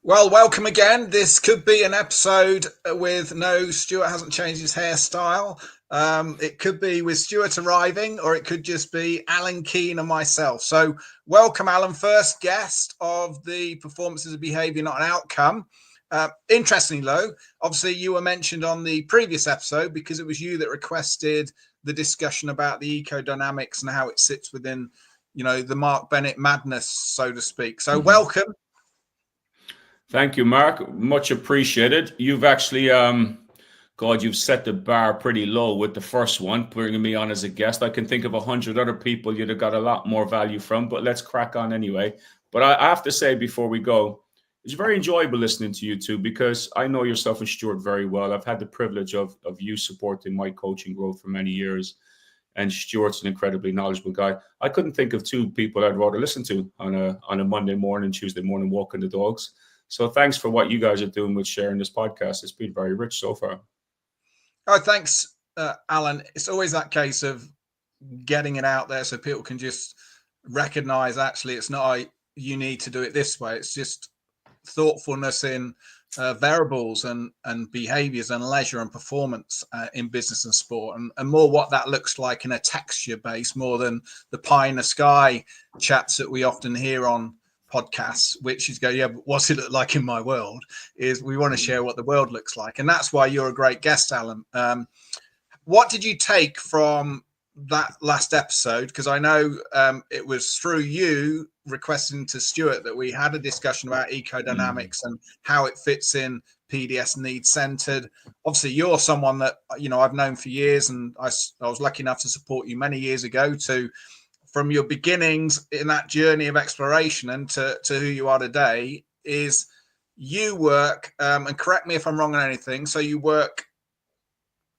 Well, welcome again. This could be an episode with no Stuart hasn't changed his hairstyle. It could be with Stuart arriving, or it could just be Alan Keane and myself. So welcome, Alan, first guest of the Performances of Behaviour, Not an Outcome. Interestingly, though, obviously you were mentioned on the previous episode because it was you that requested the discussion about the ecodynamics and how it sits within, the Mark Bennett madness, so to speak. So welcome. Thank you, Mark. Much appreciated. You've actually, you've set the bar pretty low with the first one, bringing me on as a guest. I can think of 100 other people you'd have got a lot more value from, but let's crack on anyway. But I have to say before we go, it's very enjoyable listening to you two because I know yourself and Stuart very well. I've had the privilege of you supporting my coaching growth for many years. And Stuart's an incredibly knowledgeable guy. I couldn't think of two people I'd rather listen to on a Monday morning, Tuesday morning, walking the dogs. So thanks for what you guys are doing with sharing this podcast. It's been very rich so far. Oh, thanks, Alan. It's always that case of getting it out there so people can just recognize actually it's not you need to do it this way. It's just thoughtfulness in variables and behaviors and leisure and performance in business and sport, and more what that looks like in a texture base more than the pie in the sky chats that we often hear on podcasts, which is but what's it look like in my world? Is we want to share what the world looks like, and that's why you're a great guest, Alan. What did you take from that last episode? Because I know it was through you requesting to Stuart that we had a discussion about ecodynamics and how it fits in PDS needs centered. Obviously, you're someone that I've known for years, and I was lucky enough to support you many years ago from your beginnings in that journey of exploration and to who you are today. Is you work, and correct me if I'm wrong on anything, so you work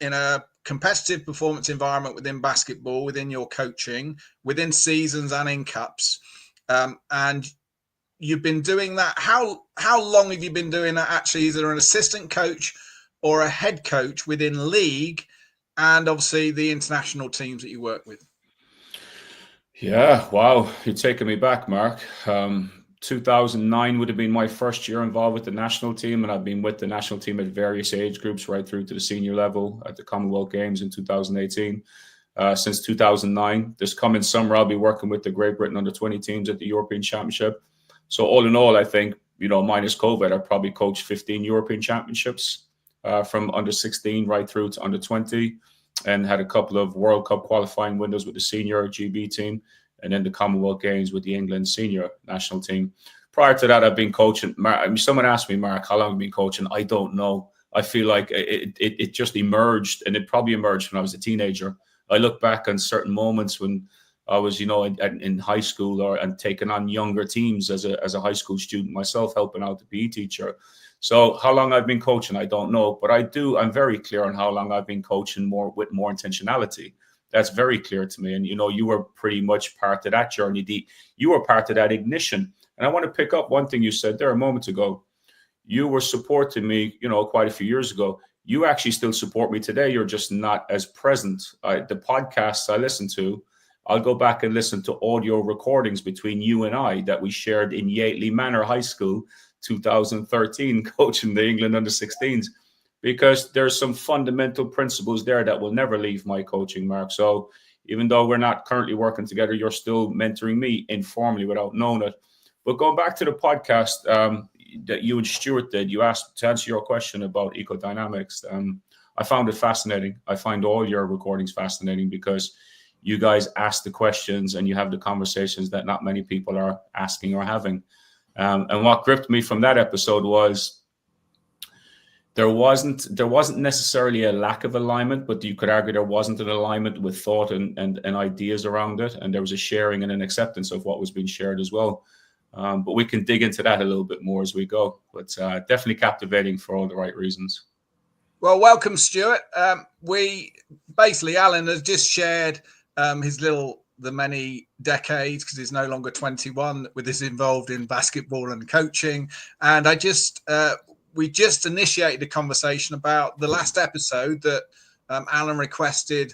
in a competitive performance environment within basketball, within your coaching, within seasons and in cups, and you've been doing that. How long have you been doing that actually? Is there an assistant coach or a head coach within league and obviously the international teams that you work with? Yeah, wow, you're taking me back, Mark. 2009 would have been my first year involved with the national team, and I've been with the national team at various age groups right through to the senior level at the Commonwealth Games in 2018. Since 2009, this coming summer, I'll be working with the Great Britain under-20 teams at the European Championship. So all in all, I think, minus COVID, I probably coached 15 European Championships from under-16 right through to under-20. And had a couple of World Cup qualifying windows with the senior GB team, and then the Commonwealth Games with the England senior national team. Prior to that, I've been coaching. Someone asked me, Mark, how long have you been coaching? I don't know. I feel like it just emerged, and it probably emerged when I was a teenager. I look back on certain moments when I was, in high school and taking on younger teams as a high school student myself, helping out the PE teacher. So how long I've been coaching, I don't know, but I'm very clear on how long I've been coaching with more intentionality. That's very clear to me. And, you were pretty much part of that journey. You were part of that ignition. And I want to pick up one thing you said there a moment ago. You were supporting me, quite a few years ago. You actually still support me today. You're just not as present. The podcasts I listen to, I'll go back and listen to audio recordings between you and I that we shared in Yateley Manor High School, 2013, coaching the England under-16s, because there's some fundamental principles there that will never leave my coaching, Mark. So even though we're not currently working together, you're still mentoring me informally without knowing it. But going back to the podcast that you and Stuart did, you asked to answer your question about ecodynamics. I found it fascinating. I find all your recordings fascinating because you guys ask the questions and you have the conversations that not many people are asking or having. And what gripped me from that episode was there wasn't necessarily a lack of alignment, but you could argue there wasn't an alignment with thought and ideas around it. And there was a sharing and an acceptance of what was being shared as well. But we can dig into that a little bit more as we go. But definitely captivating for all the right reasons. Well, welcome, Stuart. Alan has just shared the many decades, because he's no longer 21, with his involved in basketball and coaching. And we just initiated a conversation about the last episode that Alan requested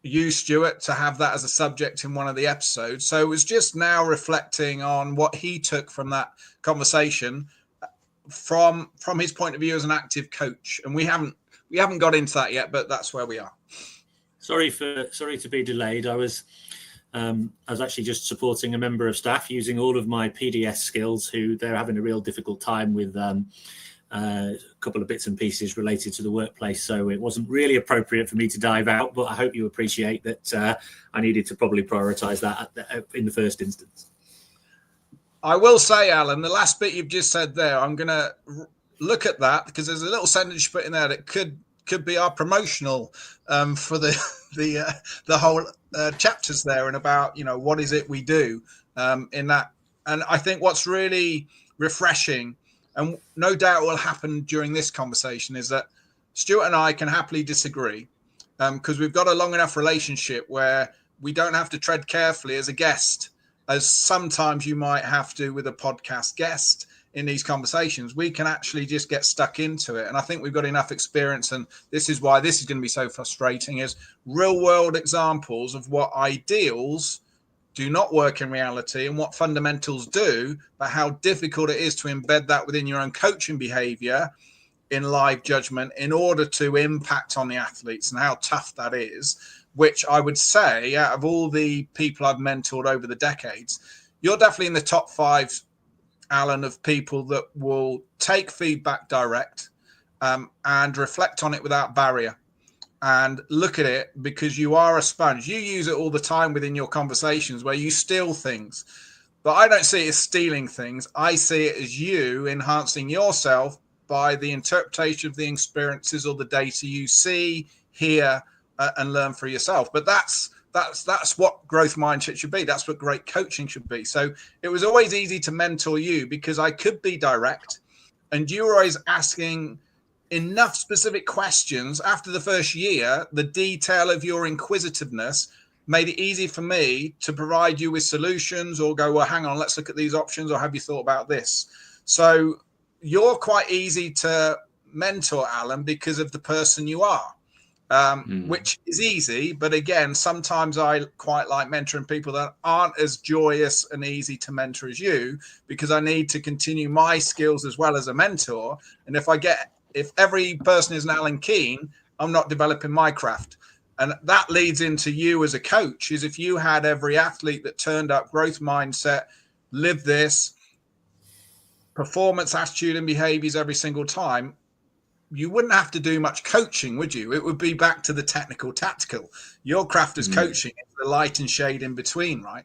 you, Stuart, to have that as a subject in one of the episodes. So it was just now reflecting on what he took from that conversation. from his point of view as an active coach, and we haven't got into that yet, but that's where we are. Sorry to be delayed. I was actually just supporting a member of staff using all of my PDS skills, who they're having a real difficult time with a couple of bits and pieces related to the workplace. So it wasn't really appropriate for me to dive out, but I hope you appreciate that I needed to probably prioritise that in the first instance. I will say, Alan, the last bit you've just said there, I'm going to look at that, because there's a little sentence you put in there that could be our promotional for the whole chapters there, and about, you know, what is it we do in that. And I think what's really refreshing, and no doubt will happen during this conversation, is that Stuart and I can happily disagree, because we've got a long enough relationship where we don't have to tread carefully as a guest, as sometimes you might have to with a podcast guest. In these conversations, we can actually just get stuck into it. And I think we've got enough experience, and this is why this is going to be so frustrating, is real world examples of what ideals do not work in reality and what fundamentals do, but how difficult it is to embed that within your own coaching behavior in live judgment in order to impact on the athletes, and how tough that is. Which I would say, out of all the people I've mentored over the decades, you're definitely in the top 5, Alan, of people that will take feedback direct and reflect on it without barrier, and look at it, because you are a sponge. You use it all the time within your conversations where you steal things, but I don't see it as stealing things. I see it as you enhancing yourself by the interpretation of the experiences or the data you see, hear, and learn for yourself. But that's what growth mindset should be. That's what great coaching should be. So it was always easy to mentor you, because I could be direct, and you were always asking enough specific questions. After the first year, the detail of your inquisitiveness made it easy for me to provide you with solutions, or go, well, hang on, let's look at these options, or have you thought about this? So you're quite easy to mentor, Alan, because of the person you are. Which is easy, but again, sometimes I quite like mentoring people that aren't as joyous and easy to mentor as you, because I need to continue my skills as well as a mentor. And if every person is an Alan Keane, I'm not developing my craft. And that leads into you as a coach, is if you had every athlete that turned up, growth mindset, live this, performance, attitude, and behaviors every single time, you wouldn't have to do much coaching, would you? It would be back to the technical, tactical. Your craft is coaching, it's the light and shade in between, right?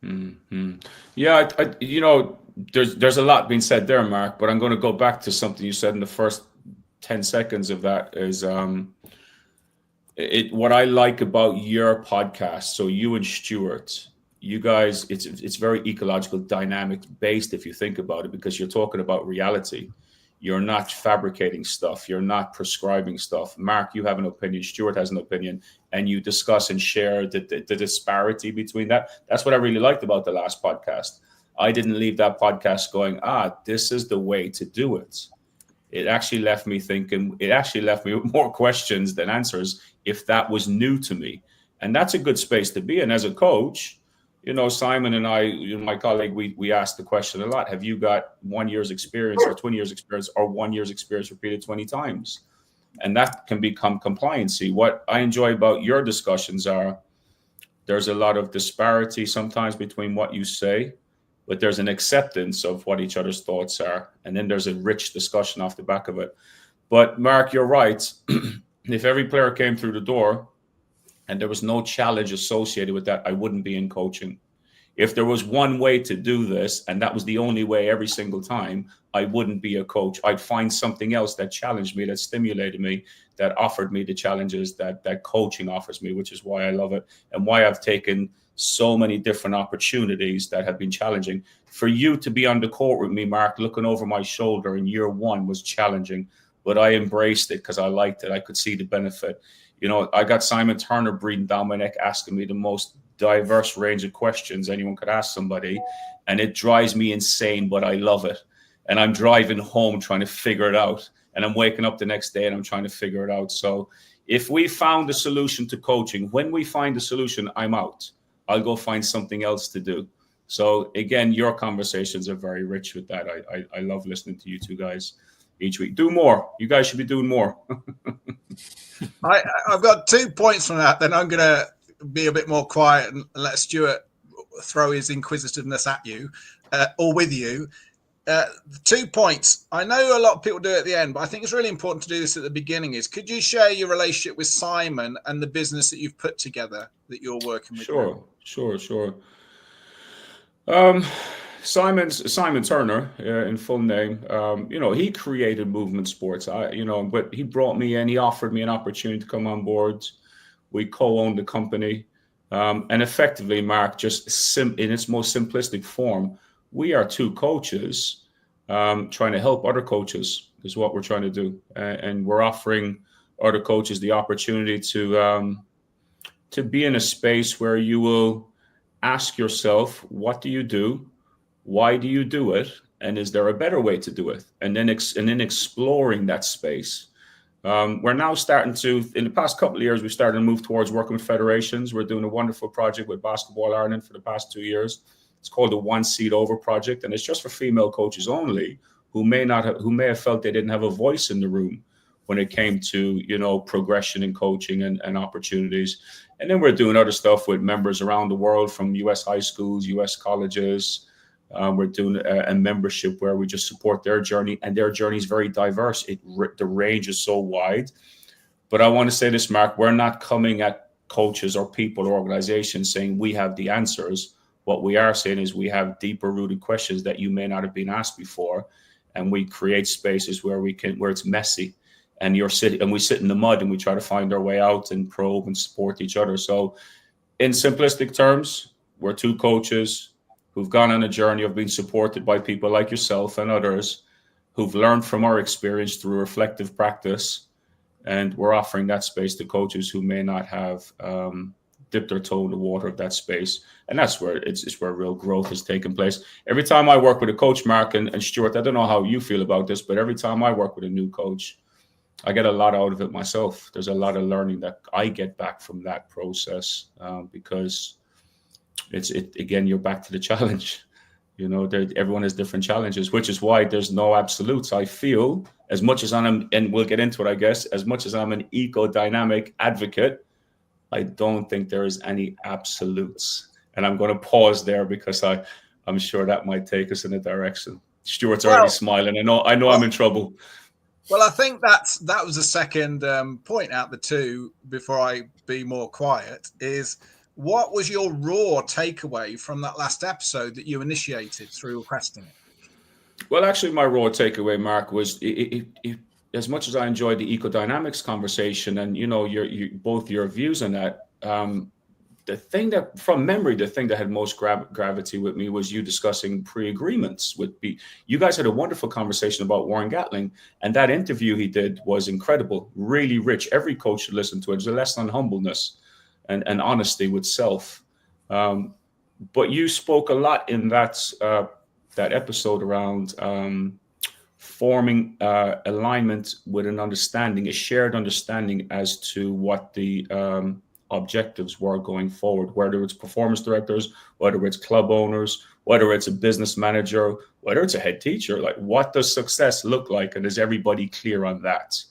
Mm-hmm. Yeah, you know, there's a lot being said there, Mark, but I'm going to go back to something you said in the first 10 seconds of that. Is what I like about your podcast. So you and Stuart, you guys, it's very ecological dynamics based, if you think about it, because you're talking about reality. You're not fabricating stuff. You're not prescribing stuff. Mark, you have an opinion. Stuart has an opinion. And you discuss and share the disparity between that. That's what I really liked about the last podcast. I didn't leave that podcast going, this is the way to do it. It actually left me thinking. It actually left me with more questions than answers, if that was new to me. And that's a good space to be in as a coach. You know, Simon and I, my colleague, we asked the question a lot. Have you got 1 year's experience or 20 years experience, or 1 year's experience repeated 20 times? And that can become compliancy. What I enjoy about your discussions are there's a lot of disparity sometimes between what you say, but there's an acceptance of what each other's thoughts are. And then there's a rich discussion off the back of it. But Mark, you're right. If every player came through the door and there was no challenge associated with that, I wouldn't be in coaching. If there was one way to do this, and that was the only way every single time, I wouldn't be a coach. I'd find something else that challenged me, that stimulated me, that offered me the challenges that coaching offers me, which is why I love it, and why I've taken so many different opportunities that have been challenging. For you to be on the court with me, Mark, looking over my shoulder in year one was challenging, but I embraced it because I liked it. I could see the benefit. You know, I got Simon Turner breathing down my neck, asking me the most diverse range of questions anyone could ask somebody. And it drives me insane, but I love it. And I'm driving home trying to figure it out. And I'm waking up the next day and I'm trying to figure it out. So if we found a solution to coaching, when we find a solution, I'm out. I'll go find something else to do. So again, your conversations are very rich with that. I love listening to you two guys each week. Do more. You guys should be doing more. I've got 2 points from that. Then I'm going to be a bit more quiet and let Stuart throw his inquisitiveness at you or with you. 2 points. I know a lot of people do it at the end, but I think it's really important to do this at the beginning. Could you share your relationship with Simon and the business that you've put together that you're working with? Sure. Simon Turner, in full name. He created Movement Sports. But he brought me in. He offered me an opportunity to come on board. We co-owned the company, and effectively, Mark, just in its most simplistic form, we are two coaches trying to help other coaches. Is what we're trying to do, and we're offering other coaches the opportunity to be in a space where you will ask yourself, what do you do? Why do you do it? And is there a better way to do it? And then exploring that space. We're now starting to, in the past couple of years, we've started to move towards working with federations. We're doing a wonderful project with Basketball Ireland for the past 2 years. It's called the One Seat Over Project, and it's just for female coaches only who may have felt they didn't have a voice in the room when it came to, progression in coaching and opportunities. And then we're doing other stuff with members around the world, from U.S. high schools, U.S. colleges. We're doing a membership where we just support their journey, and their journey is very diverse. The range is so wide. But I want to say this, Mark, we're not coming at coaches or people or organizations saying we have the answers. What we are saying is we have deeper rooted questions that you may not have been asked before. And we create spaces where it's messy, and we sit in the mud and we try to find our way out and probe and support each other. So in simplistic terms, we're two coaches who've gone on a journey of being supported by people like yourself and others who've learned from our experience through reflective practice. And we're offering that space to coaches who may not have dipped their toe in the water of that space. And that's where it's where real growth has taken place. Every time I work with a coach, Mark and Stuart, I don't know how you feel about this, but every time I work with a new coach, I get a lot out of it myself. There's a lot of learning that I get back from that process because again, you're back to the challenge. Everyone has different challenges, which is why there's no absolutes. I feel as much as and we'll get into it, I guess, as much as I'm an eco-dynamic advocate, I don't think there is any absolutes. And I'm going to pause there because I'm sure that might take us in a direction. Stuart's already smiling. I know I'm in trouble. Well, I think that was the second point out the two before I be more quiet is, what was your raw takeaway from that last episode that you initiated through requesting it? Well, actually, my raw takeaway, Mark, was as much as I enjoyed the ecodynamics conversation and, both your views on that, the thing that had most gravity with me was you discussing pre-agreements with you guys had a wonderful conversation about Warren Gatling, and that interview he did was incredible, really rich. Every coach should listen to it. It's a lesson on humbleness and honesty with self. But you spoke a lot in that episode around forming alignment with an understanding, a shared understanding as to what the objectives were going forward, whether it's performance directors, whether it's club owners, whether it's a business manager, whether it's a head teacher. Like, what does success look like? And is everybody clear on that?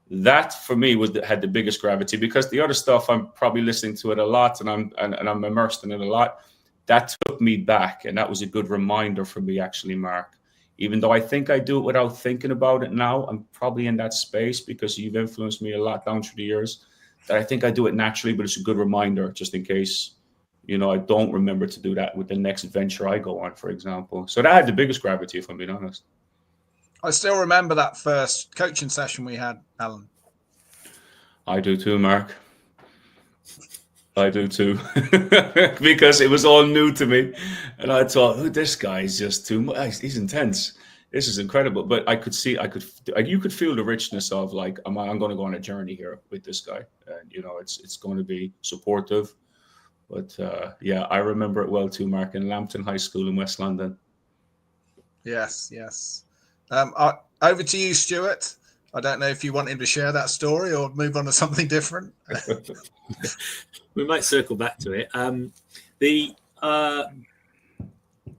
That for me had the biggest gravity, because the other stuff, I'm probably listening to it a lot and I'm immersed in it a lot. That took me back, and that was a good reminder for me, actually, Mark. Even though I think I do it without thinking about it now, I'm probably in that space because you've influenced me a lot down through the years, that I think I do it naturally, but it's a good reminder just in case, I don't remember to do that with the next venture I go on, for example. So that had the biggest gravity, if I'm being honest. I still remember that first coaching session we had, Alan. I do too, Mark. I do too, because it was all new to me, and I thought, this guy is just too much. He's intense. This is incredible. But you could feel the richness of, like, I'm going to go on a journey here with this guy, and it's going to be supportive. But I remember it well too, Mark, in Lambton High School in West London. Yes. Over to you, Stuart. I don't know if you want him to share that story or move on to something different. We might circle back to it.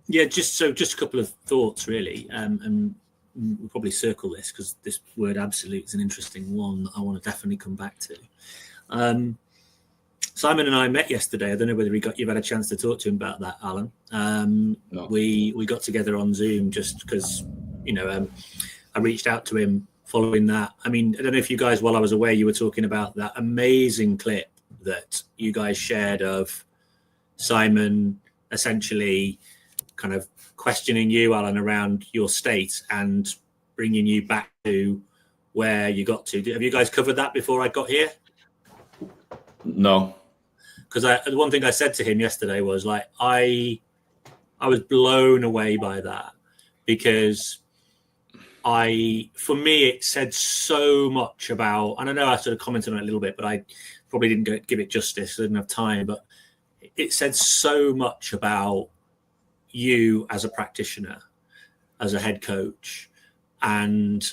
Yeah, just a couple of thoughts really, and we'll probably circle this because this word absolute is an interesting one that I want to definitely come back to. Simon and I met yesterday. I don't know whether you've had a chance to talk to him about that, Alan. No. We got together on Zoom just because, I reached out to him following that. I mean, I don't know if you guys, while I was away, you were talking about that amazing clip that you guys shared of Simon essentially kind of questioning you, Alan, around your state and bringing you back to where you got to. Have you guys covered that before I got here? No. Because the one thing I said to him yesterday was like, I was blown away by that, because for me, it said so much about, and I know I sort of commented on it a little bit, but I probably didn't give it justice. I didn't have time, but it said so much about you as a practitioner, as a head coach, and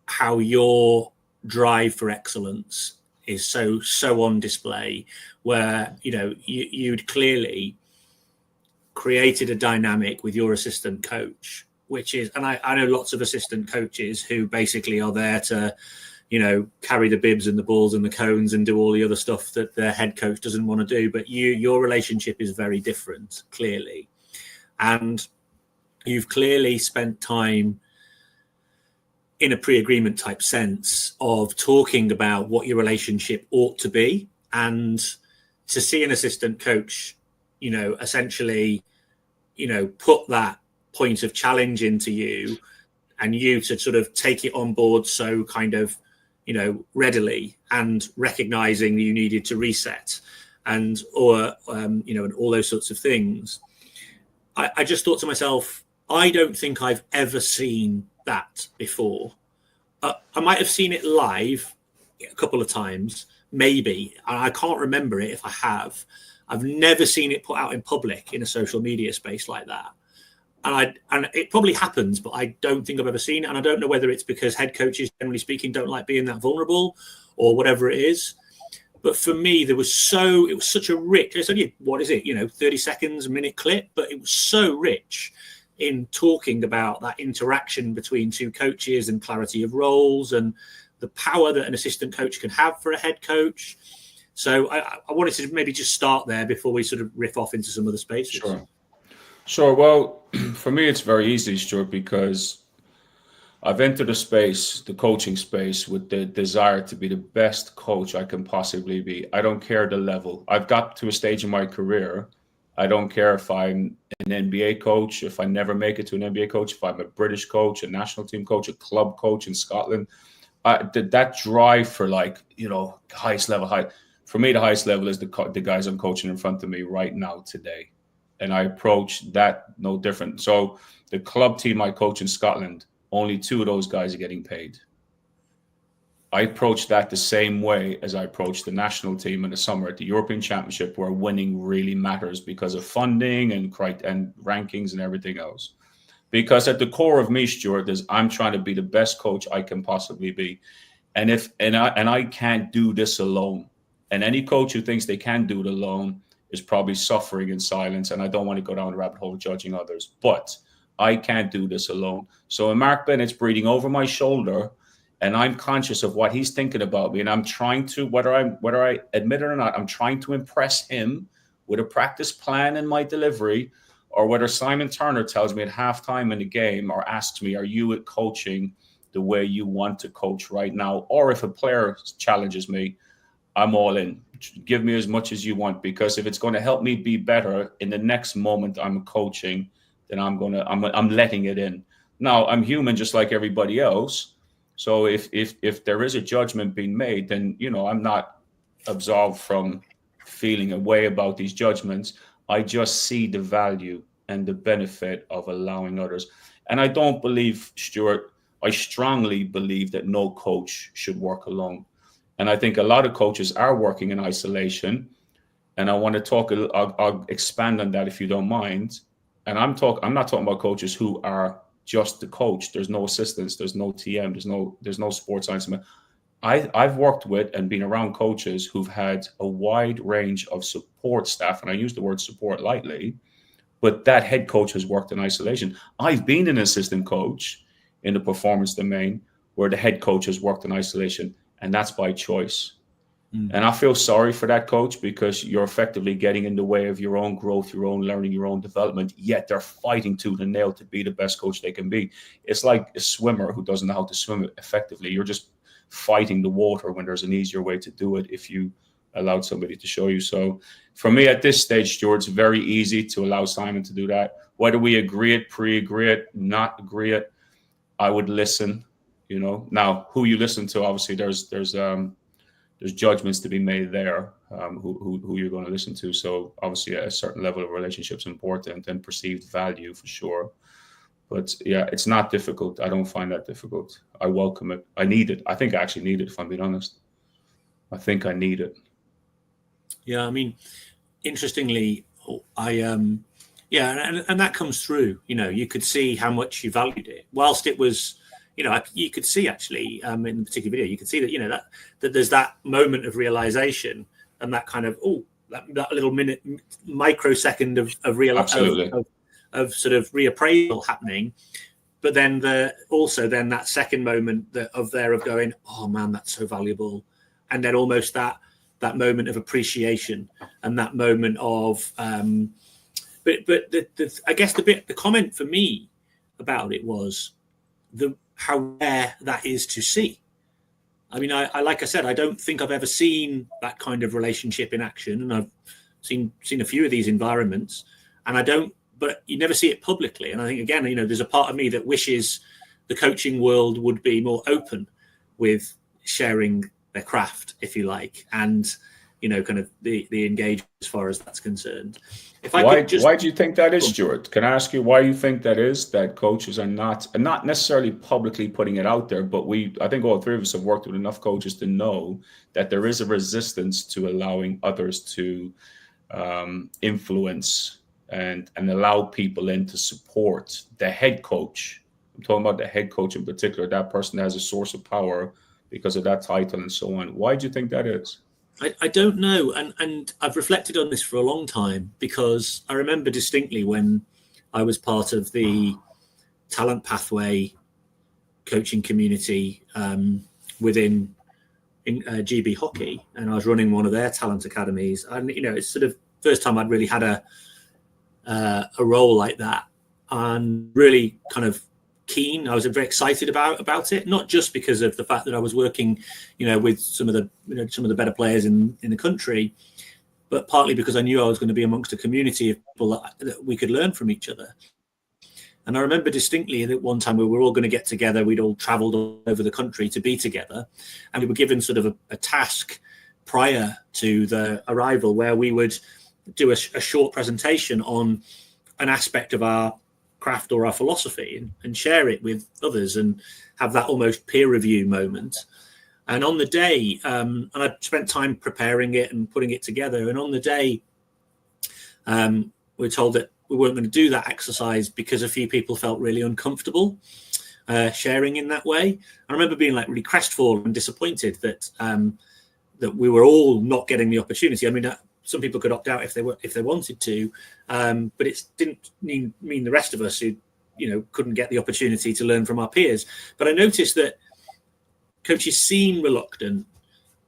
how your drive for excellence is so on display, where you'd clearly created a dynamic with your assistant coach, which is, and I know lots of assistant coaches who basically are there to carry the bibs and the balls and the cones and do all the other stuff that their head coach doesn't want to do, but your relationship is very different, clearly. And you've clearly spent time in a pre-agreement type sense of talking about what your relationship ought to be, and to see an assistant coach, essentially, put that point of challenge into you, and you to sort of take it on board so kind of, readily, and recognizing that you needed to reset and all those sorts of things. I just thought to myself, I don't think I've ever seen that before. I might have seen it live a couple of times, maybe. I can't remember it if I have. I've never seen it put out in public in a social media space like that. And it probably happens, but I don't think I've ever seen it. And I don't know whether it's because head coaches, generally speaking, don't like being that vulnerable or whatever it is. But for me, it was such a rich, it's only, 30 seconds, a minute clip, but it was so rich in talking about that interaction between two coaches and clarity of roles and the power that an assistant coach can have for a head coach. So I wanted to maybe just start there before we sort of riff off into some other spaces. Sure. Well, for me, it's very easy, Stuart, because I've entered the coaching space, with the desire to be the best coach I can possibly be. I don't care the level. I've got to a stage in my career. I don't care if I'm an NBA coach, if I never make it to an NBA coach, if I'm a British coach, a national team coach, a club coach in Scotland. That drive for highest level. For me, the highest level is the guys I'm coaching in front of me right now today. And I approach that no different. So the club team I coach in Scotland, only 2 of those guys are getting paid. I approach that the same way as I approach the national team in the summer at the European Championship, where winning really matters because of funding and rankings and everything else. Because at the core of me, Stuart, is I'm trying to be the best coach I can possibly be. And I can't do this alone. And any coach who thinks they can do it alone is probably suffering in silence. And I don't want to go down the rabbit hole of judging others, but I can't do this alone. So when Mark Bennett's breathing over my shoulder, and I'm conscious of what he's thinking about me, and I'm trying to, whether I admit it or not, I'm trying to impress him with a practice plan in my delivery, or whether Simon Turner tells me at halftime in the game or asks me, are you coaching the way you want to coach right now? Or if a player challenges me, I'm all in. Give me as much as you want, because if it's going to help me be better in the next moment I'm coaching, then I'm letting it in. Now, I'm human just like everybody else. So if there is a judgment being made, then, I'm not absolved from feeling a way about these judgments. I just see the value and the benefit of allowing others. And I don't believe, Stuart, I strongly believe that no coach should work alone. And I think a lot of coaches are working in isolation. And I want to talk, I'll expand on that if you don't mind. And I'm not talking about coaches who are just the coach. There's no assistants, there's no TM, there's no sports science. I've worked with and been around coaches who've had a wide range of support staff, and I use the word support lightly, but that head coach has worked in isolation. I've been an assistant coach in the performance domain where the head coach has worked in isolation, and that's by choice. And I feel sorry for that coach, because you're effectively getting in the way of your own growth, your own learning, your own development, yet they're fighting tooth and nail to be the best coach they can be. It's like a swimmer who doesn't know how to swim effectively. You're just fighting the water when there's an easier way to do it if you allowed somebody to show you. So for me at this stage, Stuart, it's very easy to allow Simon to do that. Whether we agree it, pre-agree it, not agree it, I would listen. Now who you listen to, obviously there's judgments to be made there, who you're going to listen to. So obviously a certain level of relationship is important, and perceived value for sure. But yeah, it's not difficult. I don't find that difficult. I welcome it. I need it. I think I actually need it, if I'm being honest. I think I need it. Yeah, I mean, interestingly, and that comes through. You could see how much you valued it, whilst it was. You could see actually in the particular video, you could see that that there's that moment of realization, and that kind of that little microsecond of of sort of reappraisal happening, but then that second moment of going, oh man, that's so valuable, and then almost that moment of appreciation, and that moment of I guess the comment for me about it was how rare that is to see. I mean, I like I said, I don't think I've ever seen that kind of relationship in action, and I've seen a few of these environments, but you never see it publicly. And I think, again, there's a part of me that wishes the coaching world would be more open with sharing their craft, if you like, and kind of the engagement as far as that's concerned. Why do you think that is, Stuart? Can I ask you why you think that is, that coaches are not necessarily publicly putting it out there, but I think all three of us have worked with enough coaches to know that there is a resistance to allowing others to influence and allow people in to support the head coach. I'm talking about the head coach in particular, that person has a source of power because of that title and so on. Why do you think that is? I don't know, and I've reflected on this for a long time, because I remember distinctly when I was part of the talent pathway coaching community within GB Hockey, and I was running one of their talent academies, and it's sort of first time I'd really had a role like that, and really kind of keen. I was very excited about it, not just because of the fact that I was working, with some of the better players in the country, but partly because I knew I was going to be amongst a community of people that we could learn from each other. And I remember distinctly that one time we were all going to get together. We'd all travelled all over the country to be together, and we were given sort of a task prior to the arrival where we would do a short presentation on an aspect of our craft or our philosophy and share it with others and have that almost peer review moment. And on the day, and I spent time preparing it and putting it together. And on the day, we were told that we weren't going to do that exercise because a few people felt really uncomfortable sharing in that way. I remember being really crestfallen and disappointed that we were all not getting the opportunity. I mean, some people could opt out if they wanted to, but it didn't mean the rest of us who couldn't get the opportunity to learn from our peers. But I noticed that coaches seem reluctant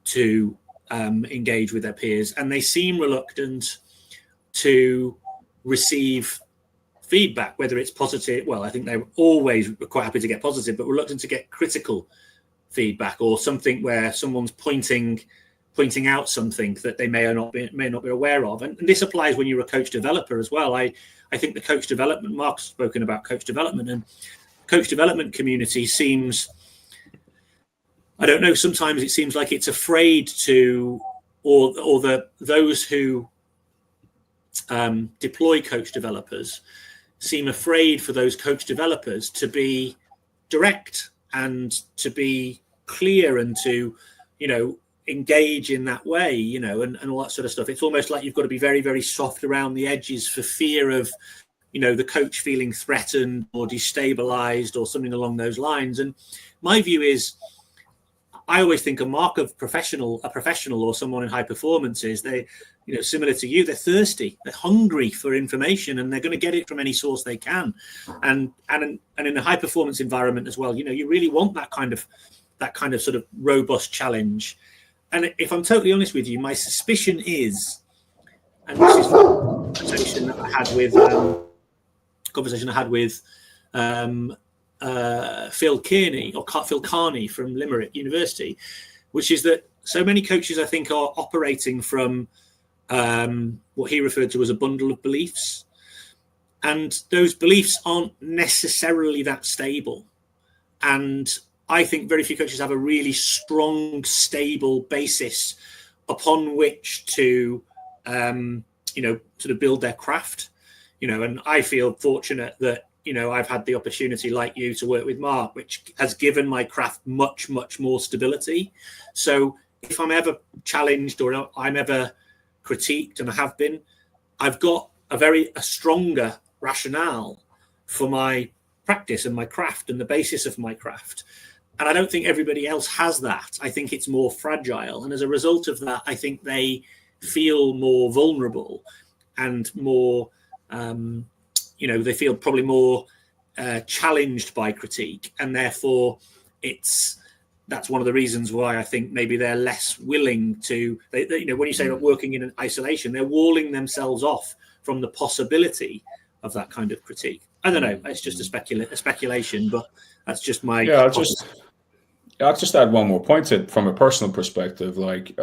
to engage with their peers, and they seem reluctant to receive feedback, whether it's positive. Well, I think they're always quite happy to get positive, but reluctant to get critical feedback or something where someone's pointing out something that they may not be aware of. And this applies when you're a coach developer as well. I think the coach development, Mark's spoken about coach development, and coach development community seems, I don't know, sometimes it seems like it's afraid to, or those who deploy coach developers seem afraid for those coach developers to be direct and to be clear and to, engage in that way, and all that sort of stuff. It's almost like you've got to be very, very soft around the edges for fear of, the coach feeling threatened or destabilized or something along those lines. And my view is, I always think a mark of a professional or someone in high performance is they, similar to you, they're thirsty, they're hungry for information, and they're going to get it from any source they can. And in a high performance environment as well, you really want that kind of sort of robust challenge. And if I'm totally honest with you, my suspicion is, and this is a conversation that I had with Phil Kearney from Limerick University, which is that so many coaches, I think, are operating from what he referred to as a bundle of beliefs. And those beliefs aren't necessarily that stable. And I think very few coaches have a really strong, stable basis upon which to, sort of build their craft. And I feel fortunate that, I've had the opportunity, like you, to work with Mark, which has given my craft much, much more stability. So if I'm ever challenged or I'm ever critiqued, and I have been, I've got a stronger rationale for my practice and my craft and the basis of my craft. And I don't think everybody else has that. I think it's more fragile. And as a result of that, I think they feel more vulnerable and more, they feel probably more challenged by critique. And therefore, that's one of the reasons why I think maybe they're less willing to, when you say about working in an isolation, they're walling themselves off from the possibility of that kind of critique. I don't know. It's just a speculation, but that's just my... Yeah, I'll just add one more point from a personal perspective. Like,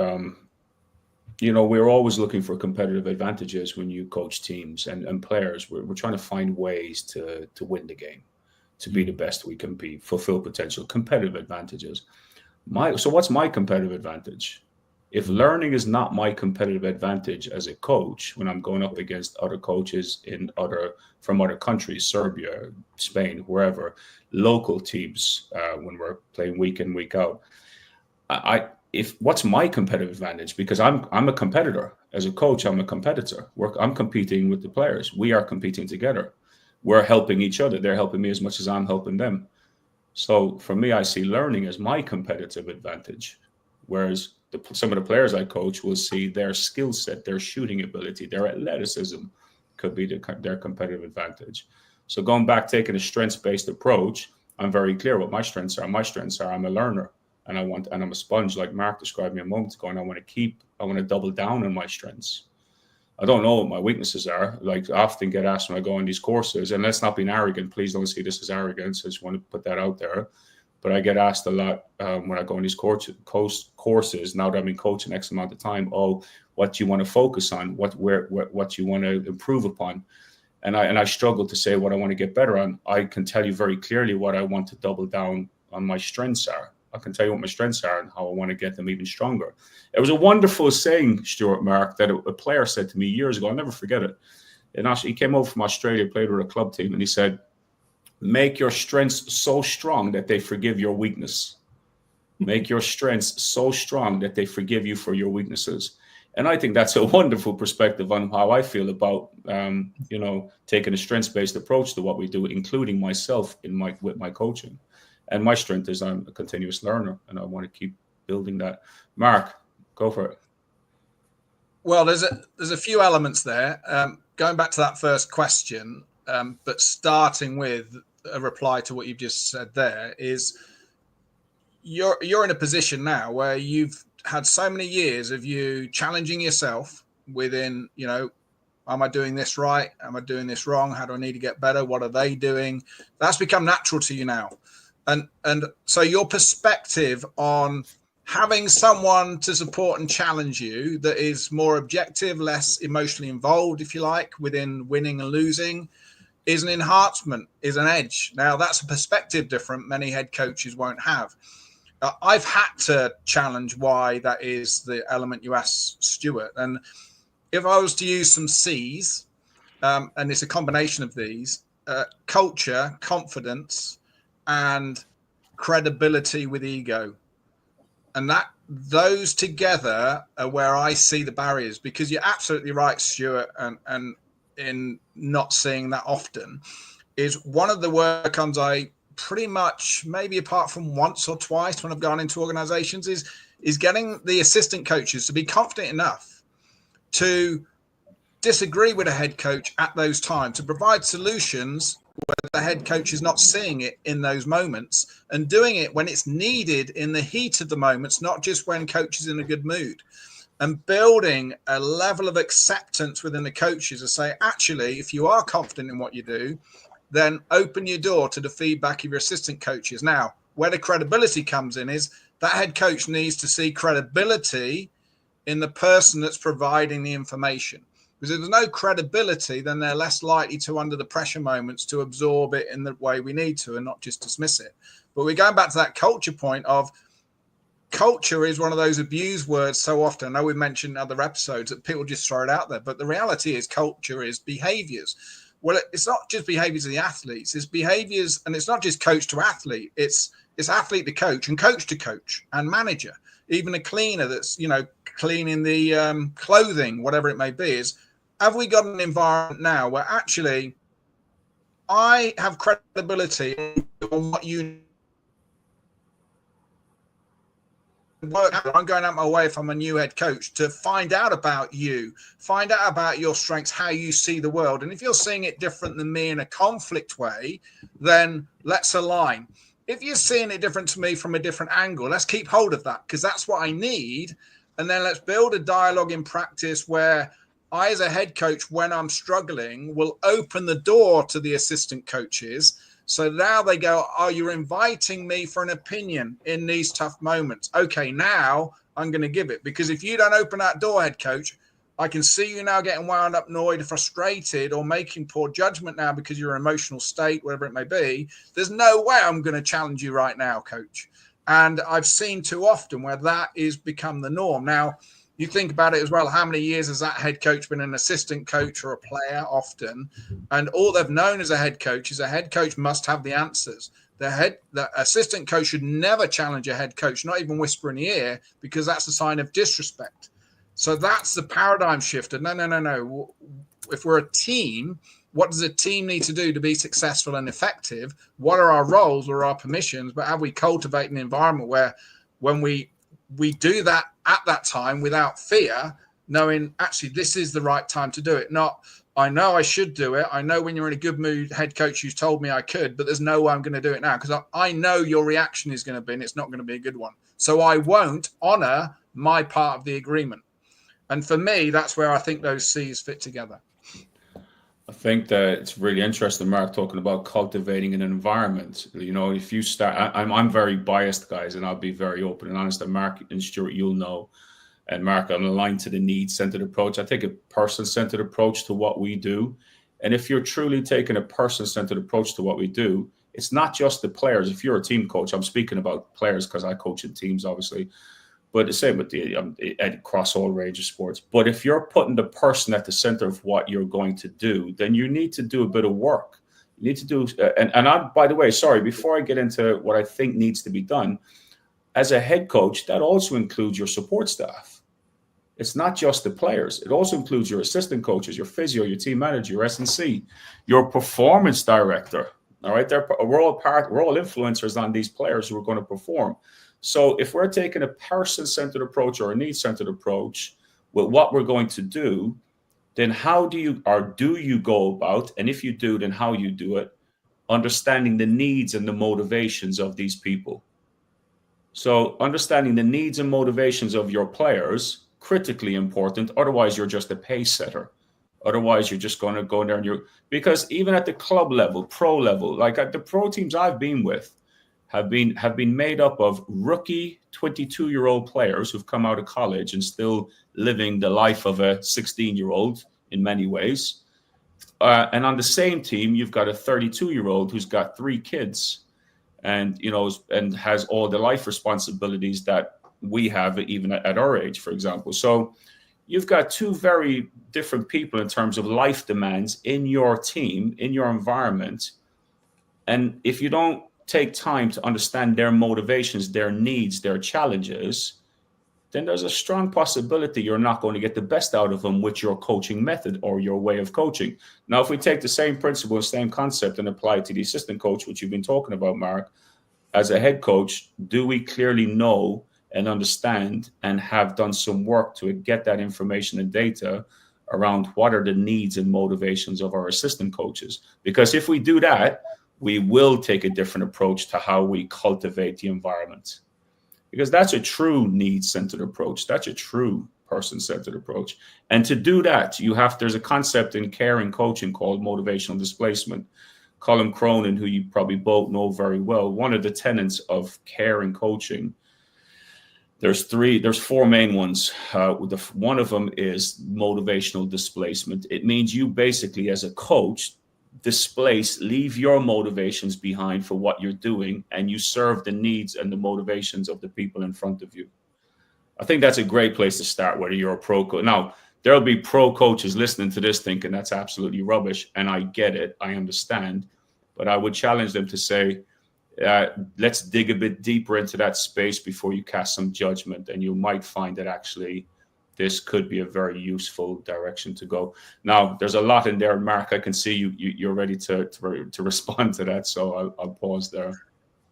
we're always looking for competitive advantages when you coach teams and players. We're trying to find ways to win the game, to be the best we can be, fulfill potential, competitive advantages. So what's my competitive advantage? If learning is not my competitive advantage as a coach, when I'm going up against other coaches from other countries, Serbia, Spain, wherever, local teams, when we're playing week in, week out, what's my competitive advantage? Because I'm a competitor. As a coach, I'm a competitor. I'm competing with the players. We are competing together. We're helping each other. They're helping me as much as I'm helping them. So for me, I see learning as my competitive advantage, whereas some of the players I coach will see their skill set, their shooting ability, their athleticism could be their competitive advantage. So going back, taking a strengths-based approach, I'm very clear what my strengths are. My strengths are I'm a learner, and I'm a sponge, like Mark described me a moment ago, and I want to double down on my strengths. I don't know what my weaknesses are. Like, I often get asked when I go on these courses, and let's not be arrogant. Please don't see this as arrogance. I just want to put that out there. But I get asked a lot when I go on these courses, now that I've been coaching X amount of time, what do you want to focus on? What you want to improve upon? And I struggle to say what I want to get better on. I can tell you very clearly what I want to double down on my strengths are. I can tell you what my strengths are and how I want to get them even stronger. It was a wonderful saying, Stuart, Mark, that a player said to me years ago. I'll never forget it. And he came over from Australia, played with a club team, and he said, make your strengths so strong that they forgive your weakness. Make your strengths so strong that they forgive you for your weaknesses. And I think that's a wonderful perspective on how I feel about, taking a strengths-based approach to what we do, including myself with my coaching. And my strength is I'm a continuous learner, and I want to keep building that. Mark, go for it. Well, there's a few elements there. Going back to that first question, but starting with a reply to what you've just said there, is you're in a position now where you've had so many years of you challenging yourself within, am I doing this right? Am I doing this wrong? How do I need to get better? What are they doing? That's become natural to you now. And so your perspective on having someone to support and challenge you that is more objective, less emotionally involved, if you like, within winning and losing, is an enhancement, is an edge. Now, that's a perspective different many head coaches won't have. I've had to challenge why that is the element you asked Stuart. And if I was to use some C's, and it's a combination of these, culture, confidence, and credibility with ego. And those together are where I see the barriers, because you're absolutely right, Stuart, and in not seeing that often, is one of the work I pretty much, maybe apart from once or twice when I've gone into organizations, is getting the assistant coaches to be confident enough to disagree with a head coach at those times, to provide solutions where the head coach is not seeing it in those moments, and doing it when it's needed in the heat of the moments, not just when coach is in a good mood. And building a level of acceptance within the coaches to say, actually, if you are confident in what you do, then open your door to the feedback of your assistant coaches. Now, where the credibility comes in is that head coach needs to see credibility in the person that's providing the information. Because if there's no credibility, then they're less likely to, under the pressure moments, to absorb it in the way we need to and not just dismiss it. But we're going back to that culture point of, culture is one of those abused words so often. I know we've mentioned in other episodes that people just throw it out there, but the reality is culture is behaviors. Well, it's not just behaviors of the athletes, it's behaviors, and it's not just coach to athlete, it's athlete to coach and manager. Even a cleaner that's, cleaning the clothing, whatever it may be, is, have we got an environment now where actually I have credibility on what you work? I'm going out my way if I'm a new head coach to find out about you, find out about your strengths, how you see the world. And if you're seeing it different than me in a conflict way, then let's align. If you're seeing it different to me from a different angle, let's keep hold of that, because that's what I need. And then let's build a dialogue in practice where I, as a head coach, when I'm struggling, will open the door to the assistant coaches. So now they go, oh, you're inviting me for an opinion in these tough moments. Okay, now I'm going to give it. Because if you don't open that door, head coach, I can see you now getting wound up, annoyed, frustrated, or making poor judgment now because your emotional state, whatever it may be. There's no way I'm going to challenge you right now, coach. And I've seen too often where that is become the norm. Now, you think about it as well, how many years has that head coach been an assistant coach or a player often? And all they've known as a head coach is a head coach must have the answers. The assistant coach should never challenge a head coach, not even whisper in the ear, because that's a sign of disrespect. So that's the paradigm shift. No. If we're a team, what does a team need to do to be successful and effective? What are our roles or our permissions? But have we cultivate an environment where when we do that at that time without fear, knowing actually this is the right time to do it? Not, I know I should do it. I know when you're in a good mood, head coach, you told me I could, but there's no way I'm going to do it now because I know your reaction is going to be, and it's not going to be a good one. So I won't honor my part of the agreement. And for me, that's where I think those C's fit together. I think that it's really interesting, Mark, talking about cultivating an environment. If you start, I'm very biased, guys, and I'll be very open and honest. And Mark and Stuart, you'll know, and Mark, I'm aligned to the needs-centered approach. I take a person-centered approach to what we do. And if you're truly taking a person-centered approach to what we do, it's not just the players. If you're a team coach, I'm speaking about players because I coach in teams, obviously. But the same with across all range of sports. But if you're putting the person at the center of what you're going to do, then you need to do a bit of work. You need to do, by the way, sorry, before I get into what I think needs to be done, as a head coach, that also includes your support staff. It's not just the players. It also includes your assistant coaches, your physio, your team manager, your S&C, your performance director. All right, we're all influencers on these players who are going to perform. So if we're taking a person-centered approach or a need-centered approach with what we're going to do, then how do you go about, and if you do, then how you do it, understanding the needs and the motivations of these people. So understanding the needs and motivations of your players, critically important. Otherwise, you're just a pace setter. Otherwise, you're just going to go there because even at the club level, pro level, like at the pro teams I've been with, have been made up of rookie 22-year-old players who've come out of college and still living the life of a 16-year-old in many ways. And on the same team, you've got a 32-year-old who's got 3 kids and has all the life responsibilities that we have even at our age, for example. So you've got 2 very different people in terms of life demands in your team, in your environment. And if you don't take time to understand their motivations, their needs, their challenges, then there's a strong possibility you're not going to get the best out of them with your coaching method or your way of coaching. Now, if we take the same principle, same concept, and apply it to the assistant coach, which you've been talking about, Mark, as a head coach, do we clearly know and understand and have done some work to get that information and data around what are the needs and motivations of our assistant coaches? Because if we do that, we will take a different approach to how we cultivate the environment. Because that's a true need-centered approach. That's a true person-centered approach. And to do that, there's a concept in care and coaching called motivational displacement. Colin Cronin, who you probably both know very well, one of the tenets of care and coaching, there's four main ones. One of them is motivational displacement. It means you basically, as a coach, leave your motivations behind for what you're doing, and you serve the needs and the motivations of the people in front of you. I think that's a great place to start, whether you're a pro coach. Now, there'll be pro coaches listening to this thinking that's absolutely rubbish, and I get it, I understand, but I would challenge them to say, let's dig a bit deeper into that space before you cast some judgment, and you might find that actually this could be a very useful direction to go. Now, there's a lot in there, Mark. I can see you're ready to respond to that, so I'll pause there.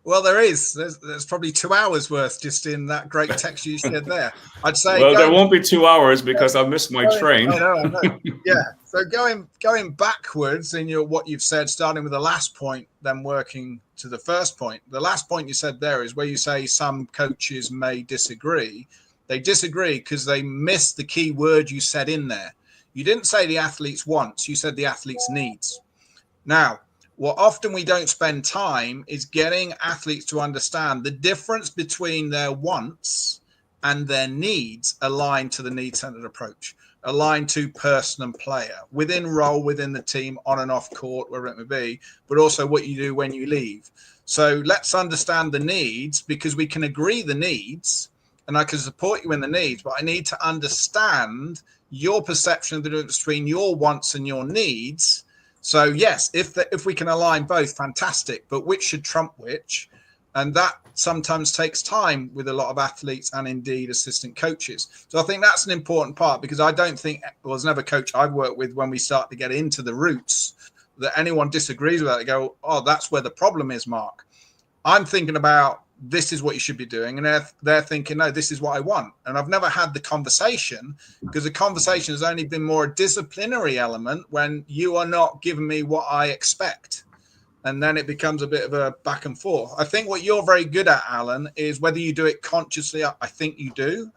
Well, there's probably 2 hours worth just in that great text you shared there. I'd say. Well, there won't be 2 hours because I missed my train. I know. Yeah. So going backwards in what you've said, starting with the last point, then working to the first point. The last point you said there is where you say some coaches may disagree. They disagree because they missed the key word you said in there. You didn't say the athlete's wants, you said the athlete's needs. Now, what often we don't spend time is getting athletes to understand the difference between their wants and their needs aligned to the need-centered approach, aligned to person and player, within role, within the team, on and off court, wherever it may be, but also what you do when you leave. So let's understand the needs, because we can agree the needs, and I can support you in the needs, but I need to understand your perception of the difference between your wants and your needs. So yes, if we can align both, fantastic, but which should trump which? And that sometimes takes time with a lot of athletes and indeed assistant coaches. So I think that's an important part, because I don't think, well, there's never coach I've worked with when we start to get into the roots that anyone disagrees with that. They go, oh, that's where the problem is, Mark. I'm thinking about, this is what you should be doing. And they're thinking, no, this is what I want. And I've never had the conversation, because the conversation has only been more a disciplinary element when you are not giving me what I expect. And then it becomes a bit of a back and forth. I think what you're very good at, Alan, is whether you do it consciously, I think you do,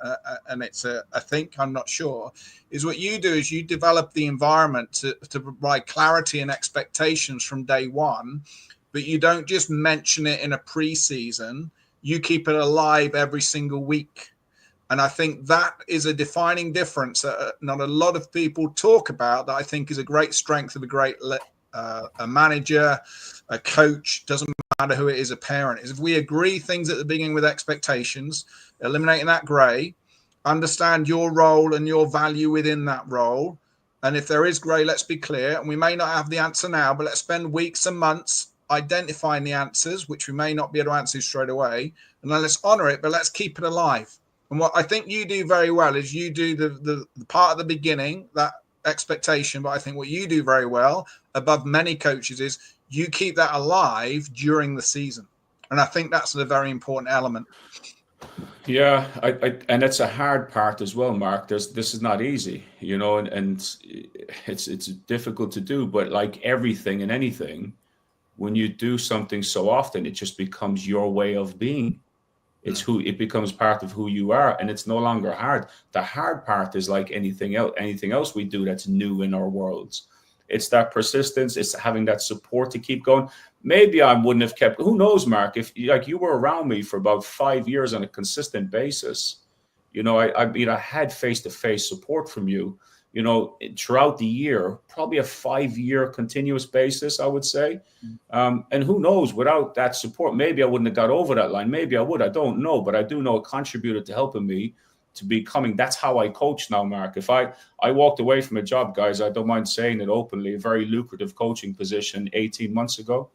and it's I think, I'm not sure, is what you do is you develop the environment to provide clarity and expectations from day one, but you don't just mention it in a pre-season. You keep it alive every single week. And I think that is a defining difference that not a lot of people talk about, that I think is a great strength of a great a manager, a coach, doesn't matter who it is, a parent, is if we agree things at the beginning with expectations, eliminating that gray, understand your role and your value within that role. And if there is gray, let's be clear. And we may not have the answer now, but let's spend weeks and months identifying the answers, which we may not be able to answer straight away. And then let's honor it, but let's keep it alive. And what I think you do very well is you do the part at the beginning, that expectation. But I think what you do very well above many coaches is you keep that alive during the season. And I think that's a very important element. Yeah, and it's a hard part as well, Mark. This is not easy, and it's difficult to do. But like everything and anything, when you do something so often, it just becomes your way of being. It becomes part of who you are, and it's no longer hard. The hard part is like anything else we do that's new in our worlds. It's that persistence. It's having that support to keep going. Maybe I wouldn't have kept, who knows, Mark, if you were around me for about 5 years on a consistent basis, I had face-to-face support from you, throughout the year, probably a 5-year continuous basis, I would say. And who knows, without that support, maybe I wouldn't have got over that line. Maybe I would, I don't know, but I do know it contributed to helping me to becoming, that's how I coach now, Mark. If I walked away from a job, guys, I don't mind saying it openly, a very lucrative coaching position 18 months ago.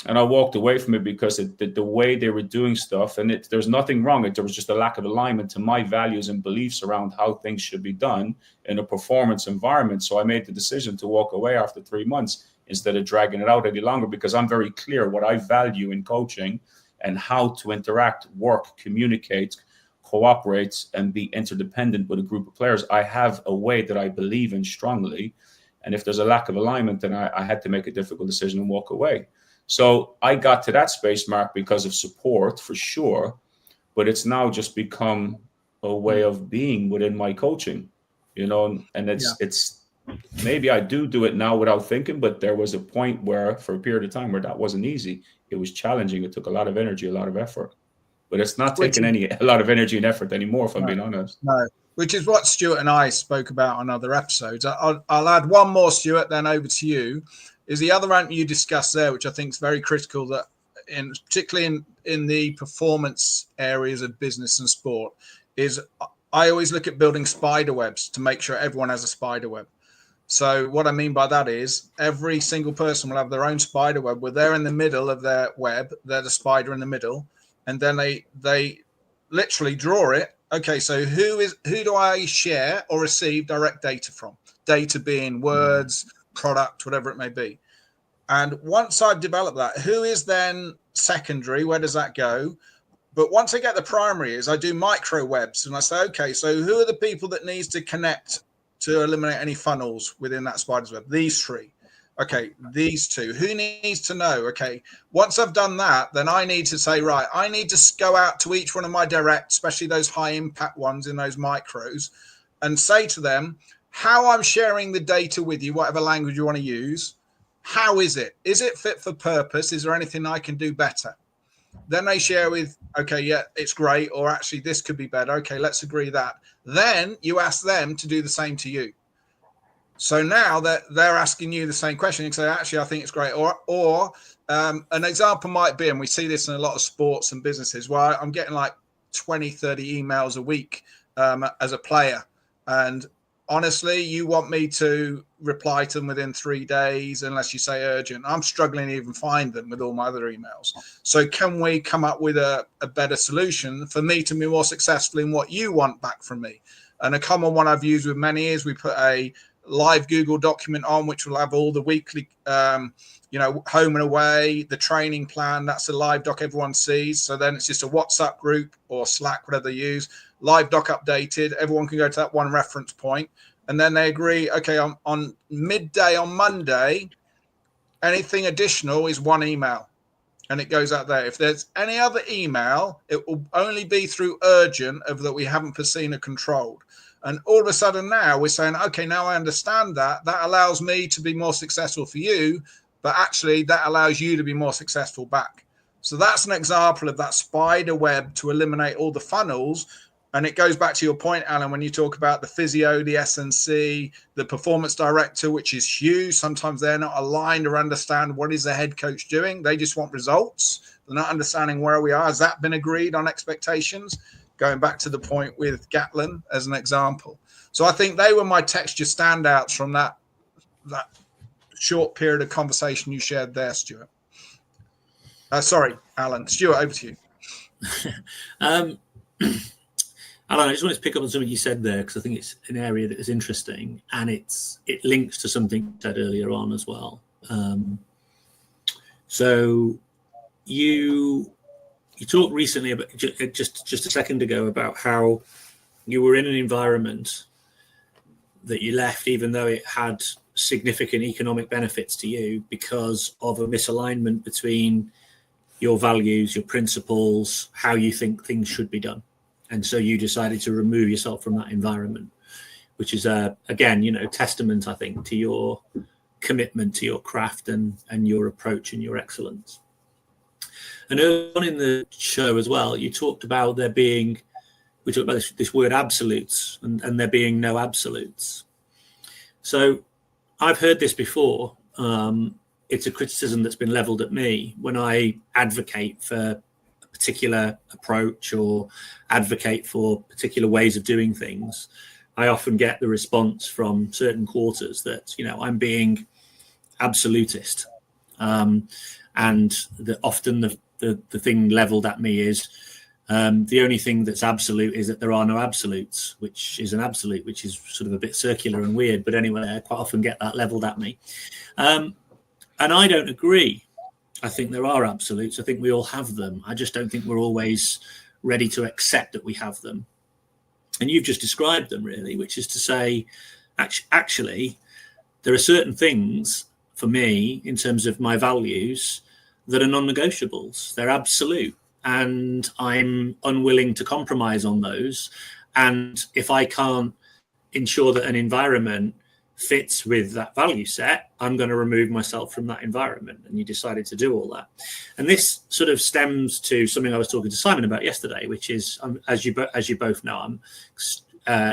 And I walked away from it because the way they were doing stuff, and there's nothing wrong. There was just a lack of alignment to my values and beliefs around how things should be done in a performance environment. So I made the decision to walk away after 3 months instead of dragging it out any longer, because I'm very clear what I value in coaching and how to interact, work, communicate, cooperate, and be interdependent with a group of players. I have a way that I believe in strongly. And if there's a lack of alignment, then I had to make a difficult decision and walk away. So I got to that space, Mark, because of support, for sure. But it's now just become a way of being within my coaching, and it's maybe I do it now without thinking, but there was a point where, for a period of time, where that wasn't easy. It was challenging. It took a lot of energy, a lot of effort. But it's not taking a lot of energy and effort anymore, if I'm being honest. No, which is what Stuart and I spoke about on other episodes. I'll add one more, Stuart, then over to you. Is the other element you discussed there, which I think is very critical, that particularly in the performance areas of business and sport, is I always look at building spider webs to make sure everyone has a spider web. So what I mean by that is every single person will have their own spider web where they're in the middle of their web, they're the spider in the middle, and then they literally draw it. Okay, so who do I share or receive direct data from? Data being words, product, whatever it may be. And once I've developed that, who is then secondary? Where does that go? But once I get the primary, is I do micro webs, and I say, okay, so who are the people that needs to connect to eliminate any funnels within that spider's web? These three. Okay, these two. Who needs to know? Okay, once I've done that, then I need to say, right, I need to go out to each one of my direct, especially those high impact ones in those micros, and say to them how I'm sharing the data with you, whatever language you want to use. How is it? Is it fit for purpose? Is there anything I can do better? Then they share with, okay, yeah, it's great, or actually this could be better. Okay, let's agree that. Then you ask them to do the same to you. So now that they're asking you the same question, you can say, actually, I think it's great. Or an example might be, and we see this in a lot of sports and businesses, where I'm getting like 20, 30 emails a week as a player. And honestly, you want me to reply to them within 3 days, unless you say urgent. I'm struggling to even find them with all my other emails. So can we come up with a better solution for me to be more successful in what you want back from me? And a common one I've used with many is we put a live Google document on, which will have all the weekly, home and away, the training plan. That's a live doc everyone sees. So then it's just a WhatsApp group or Slack, whatever they use. Live doc updated. Everyone can go to that one reference point, and then they agree. Okay, on midday on Monday, anything additional is one email, and it goes out there. If there's any other email, it will only be through urgent of that we haven't foreseen or controlled. And all of a sudden now we're saying, okay, now I understand that. That allows me to be more successful for you, but actually that allows you to be more successful back. So that's an example of that spider web to eliminate all the funnels. And it goes back to your point, Alan, when you talk about the physio, the SNC, the performance director, which is huge. Sometimes they're not aligned or understand what is the head coach doing. They just want results. They're not understanding where we are. Has that been agreed on expectations? Going back to the point with Gatlin as an example. So I think they were my texture standouts from that short period of conversation you shared there, Stuart. Sorry, Alan. Stuart, over to you. Alan, I just wanted to pick up on something you said there, because I think it's an area that is interesting, and it links to something you said earlier on as well. So you talked recently about just a second ago about how you were in an environment that you left, even though it had significant economic benefits to you, because of a misalignment between your values, your principles, how you think things should be done. And so you decided to remove yourself from that environment, which is, again, testament, I think, to your commitment to your craft and your approach and your excellence. And early on in the show as well, you talked about we talked about this word absolutes and there being no absolutes. So I've heard this before. It's a criticism that's been leveled at me when I advocate for a particular approach or advocate for particular ways of doing things. I often get the response from certain quarters that, I'm being absolutist. and often the thing leveled at me is the only thing that's absolute is that there are no absolutes, which is an absolute, which is sort of a bit circular and weird. But anyway, I quite often get that leveled at me. And I don't agree. I think there are absolutes. I think we all have them. I just don't think we're always ready to accept that we have them. And you've just described them, really, which is to say, actually, there are certain things for me in terms of my values that are non-negotiables. They're absolute. And I'm unwilling to compromise on those. And if I can't ensure that an environment fits with that value set, I'm going to remove myself from that environment. And you decided to do all that. And this sort of stems to something I was talking to Simon about yesterday, which is, as you both know, I'm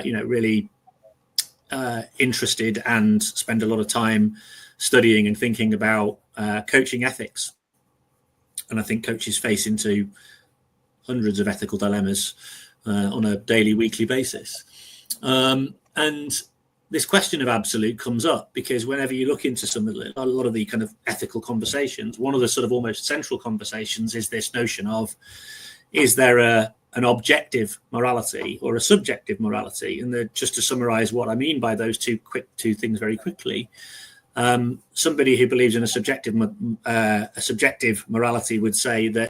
really interested and spend a lot of time studying and thinking about coaching ethics. And I think coaches face into hundreds of ethical dilemmas on a daily, weekly basis. And this question of absolute comes up because whenever you look into a lot of the kind of ethical conversations, one of the sort of almost central conversations is this notion of, is there an objective morality or a subjective morality? And just to summarize what I mean by those two things very quickly, somebody who believes in a subjective morality would say that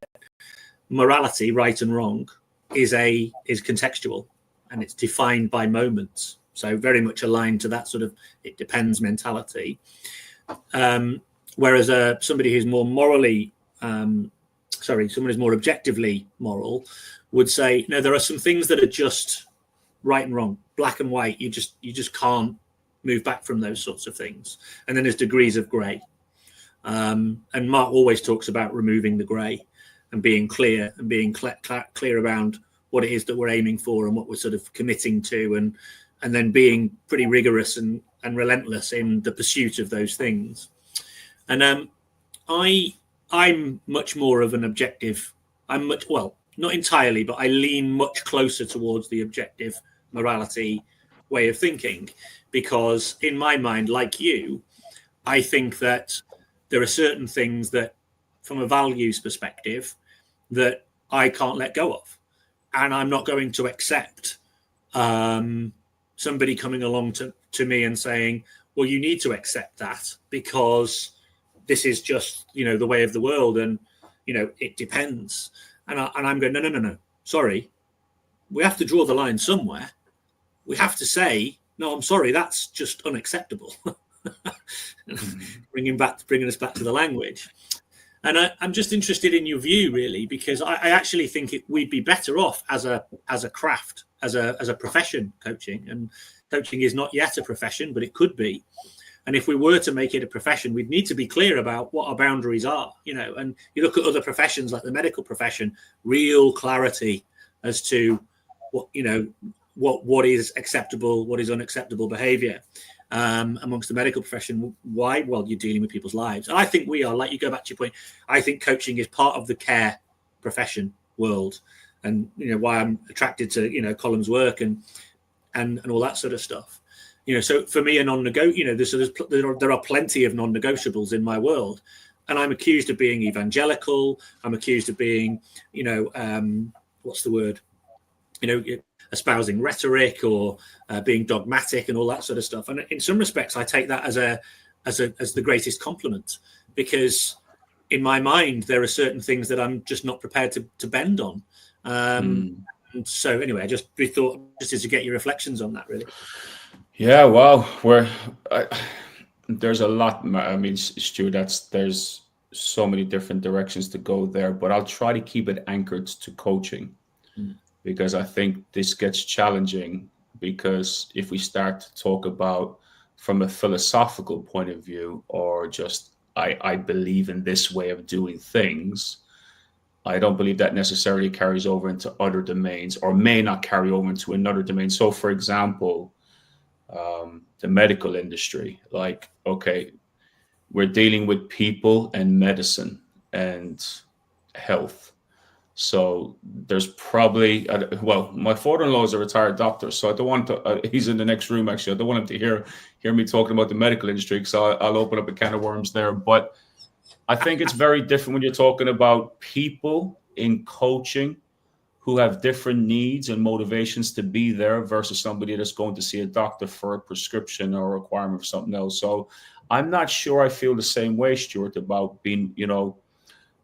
morality, right and wrong, is contextual, and it's defined by moments. So very much aligned to that sort of it depends mentality. Whereas somebody who's more someone who's more objectively moral would say, no, there are some things that are just right and wrong, black and white. You just can't move back from those sorts of things. And then there's degrees of grey. And Mark always talks about removing the grey and being clear and being clear around what it is that we're aiming for and what we're sort of committing to, and then being pretty rigorous and relentless in the pursuit of those things. And I'm much more of an objective. Not entirely, but I lean much closer towards the objective morality way of thinking, because in my mind, like you, I think that there are certain things that, from a values perspective, that I can't let go of. And I'm not going to accept somebody coming along to me and saying, well, you need to accept that because this is just, the way of the world. And, it depends. And I'm going, no. Sorry. We have to draw the line somewhere. We have to say, no, I'm sorry, that's just unacceptable. Bringing us back to the language. And I'm just interested in your view, really, because I actually think we'd be better off as a craft, as a profession, coaching. And coaching is not yet a profession, but it could be. And if we were to make it a profession, we'd need to be clear about what our boundaries are, And you look at other professions like the medical profession, real clarity as to what is acceptable, what is unacceptable behavior. Amongst the medical profession. Why? Well, you're dealing with people's lives. And I think we are, like you go back to your point, I think coaching is part of the care profession world, and why I'm attracted to Colin's work and all that sort of stuff. So for me, a non-negotiable, there are plenty of non-negotiables in my world, and I'm accused of being evangelical. I'm accused of being, what's the word? Espousing rhetoric or being dogmatic and all that sort of stuff. And in some respects, I take that as the greatest compliment, because in my mind, there are certain things that I'm just not prepared to bend on. And so anyway, I just thought just to get your reflections on that, really. Yeah, well, there's a lot. I mean, Stu, there's so many different directions to go there, but I'll try to keep it anchored to coaching. Because I think this gets challenging, because if we start to talk about from a philosophical point of view, or just I believe in this way of doing things, I don't believe that necessarily carries over into other domains, or may not carry over into another domain. So, for example, the medical industry, like, okay, we're dealing with people and medicine and health. So there's probably, my father-in-law is a retired doctor, so I don't want to, he's in the next room, actually. I don't want him to hear me talking about the medical industry, because I'll open up a can of worms there. But I think it's very different when you're talking about people in coaching who have different needs and motivations to be there versus somebody that's going to see a doctor for a prescription or a requirement for something else. So I'm not sure I feel the same way, Stuart, about being,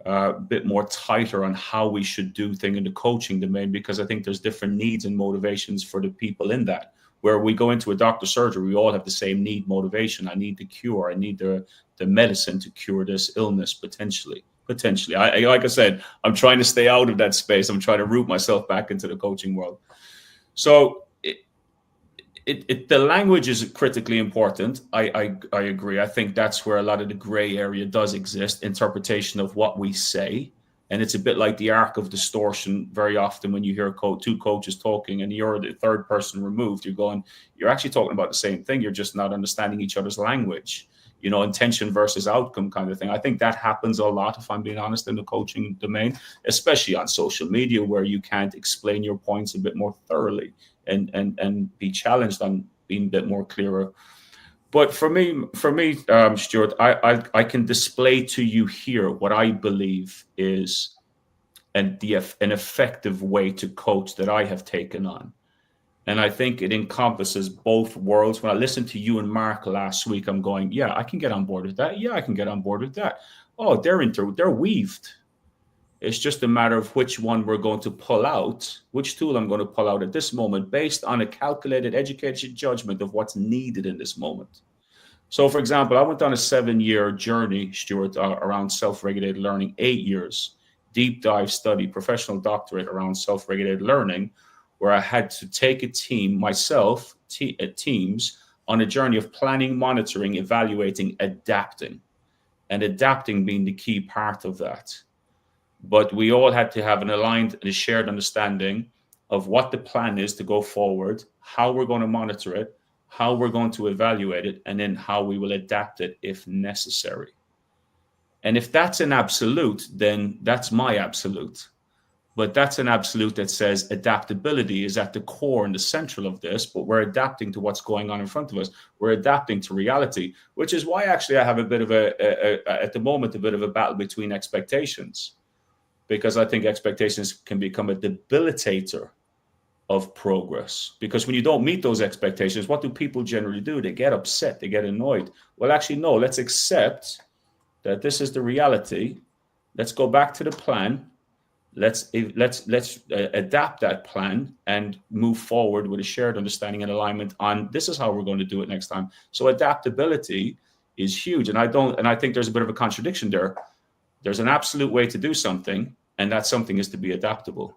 a bit more tighter on how we should do things in the coaching domain, because I think there's different needs and motivations for the people in that. Where we go into a doctor's surgery, we all have the same need, motivation. I need the cure. I need the medicine to cure this illness, potentially. Like I said, I'm trying to stay out of that space. I'm trying to root myself back into the coaching world. So the language is critically important. I agree. I think that's where a lot of the gray area does exist, interpretation of what we say. And it's a bit like the arc of distortion. Very often when you hear two coaches talking and you're the third person removed, you're actually talking about the same thing. You're just not understanding each other's language, intention versus outcome kind of thing. I think that happens a lot, if I'm being honest, in the coaching domain, especially on social media, where you can't explain your points a bit more thoroughly and be challenged on being a bit more clearer. But for me, Stuart, I can display to you here what I believe is an effective way to coach that I have taken on. And I think it encompasses both worlds. When I listened to you and Mark last week, I'm going, yeah, I can get on board with that. Yeah, I can get on board with that. Oh, they're weaved. It's just a matter of which one we're going to pull out, which tool I'm going to pull out at this moment based on a calculated, educated judgment of what's needed in this moment. So, for example, I went on a 7-year journey, Stuart, around self-regulated learning, 8 years, deep dive study, professional doctorate around self-regulated learning, where I had to take a team, myself, teams, on a journey of planning, monitoring, evaluating, adapting, and adapting being the key part of that. But we all had to have an aligned and a shared understanding of what the plan is to go forward, how we're going to monitor it, how we're going to evaluate it, and then how we will adapt it if necessary. And if that's an absolute, then that's my absolute. But that's an absolute that says adaptability is at the core and the central of this, but we're adapting to what's going on in front of us. We're adapting to reality, which is why actually I have a bit of at the moment, a bit of a battle between expectations. Because I think expectations can become a debilitator of progress. Because when you don't meet those expectations, what do people generally do? They get upset, they get annoyed. Well, actually, no, let's accept that this is the reality. Let's go back to the plan. Let's adapt that plan and move forward with a shared understanding and alignment on this is how we're going to do it next time. So adaptability is huge. And I think there's a bit of a contradiction there. There's an absolute way to do something, and that something is to be adaptable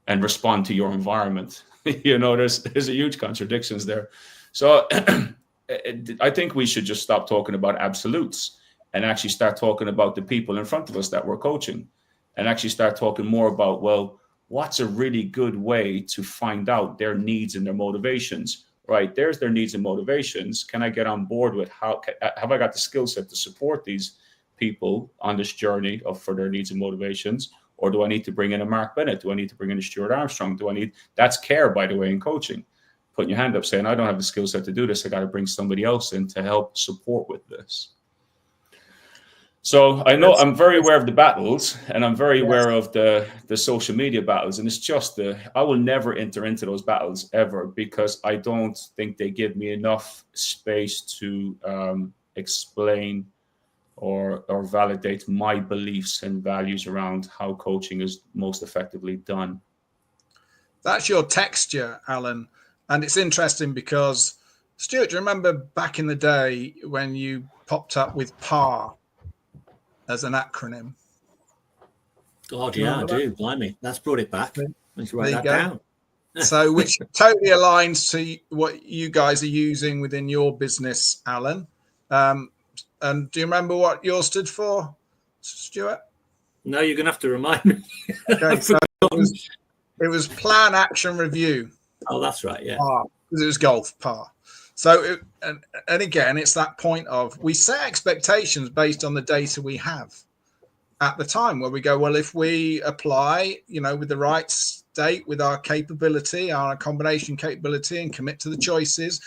and respond to your environment. There's a huge contradictions there. So I think we should just stop talking about absolutes and actually start talking about the people in front of us that we're coaching, and actually start talking more about, well, what's a really good way to find out their needs and their motivations, right? There's their needs and motivations. Can I get on board with have I got the skill set to support these people on this journey for their needs and motivations? Or do I need to bring in a Mark Bennett? Do I need to bring in a Stuart Armstrong? That's care, by the way, in coaching. Putting your hand up saying, I don't have the skill set to do this. I got to bring somebody else in to help support with this. So I know I'm very aware of the battles, and I'm very aware of the social media battles. And it's just I will never enter into those battles ever, because I don't think they give me enough space to explain or validate my beliefs and values around how coaching is most effectively done. That's your texture, Alan. And it's interesting because, Stuart, do you remember back in the day when you popped up with PAR as an acronym? God, yeah, I do. Blimey, that's brought it back. Let's write that down. So, which totally aligns to what you guys are using within your business, Alan. And do you remember what yours stood for, Stuart? No, you're going to have to remind me. Okay, so it was Plan, Action, Review. Oh, that's right, yeah. PAR, because it was golf, PAR. So, and again, it's that point of we set expectations based on the data we have at the time, where we go, well, if we apply, with the right state, with our capability, our combination capability, and commit to the choices,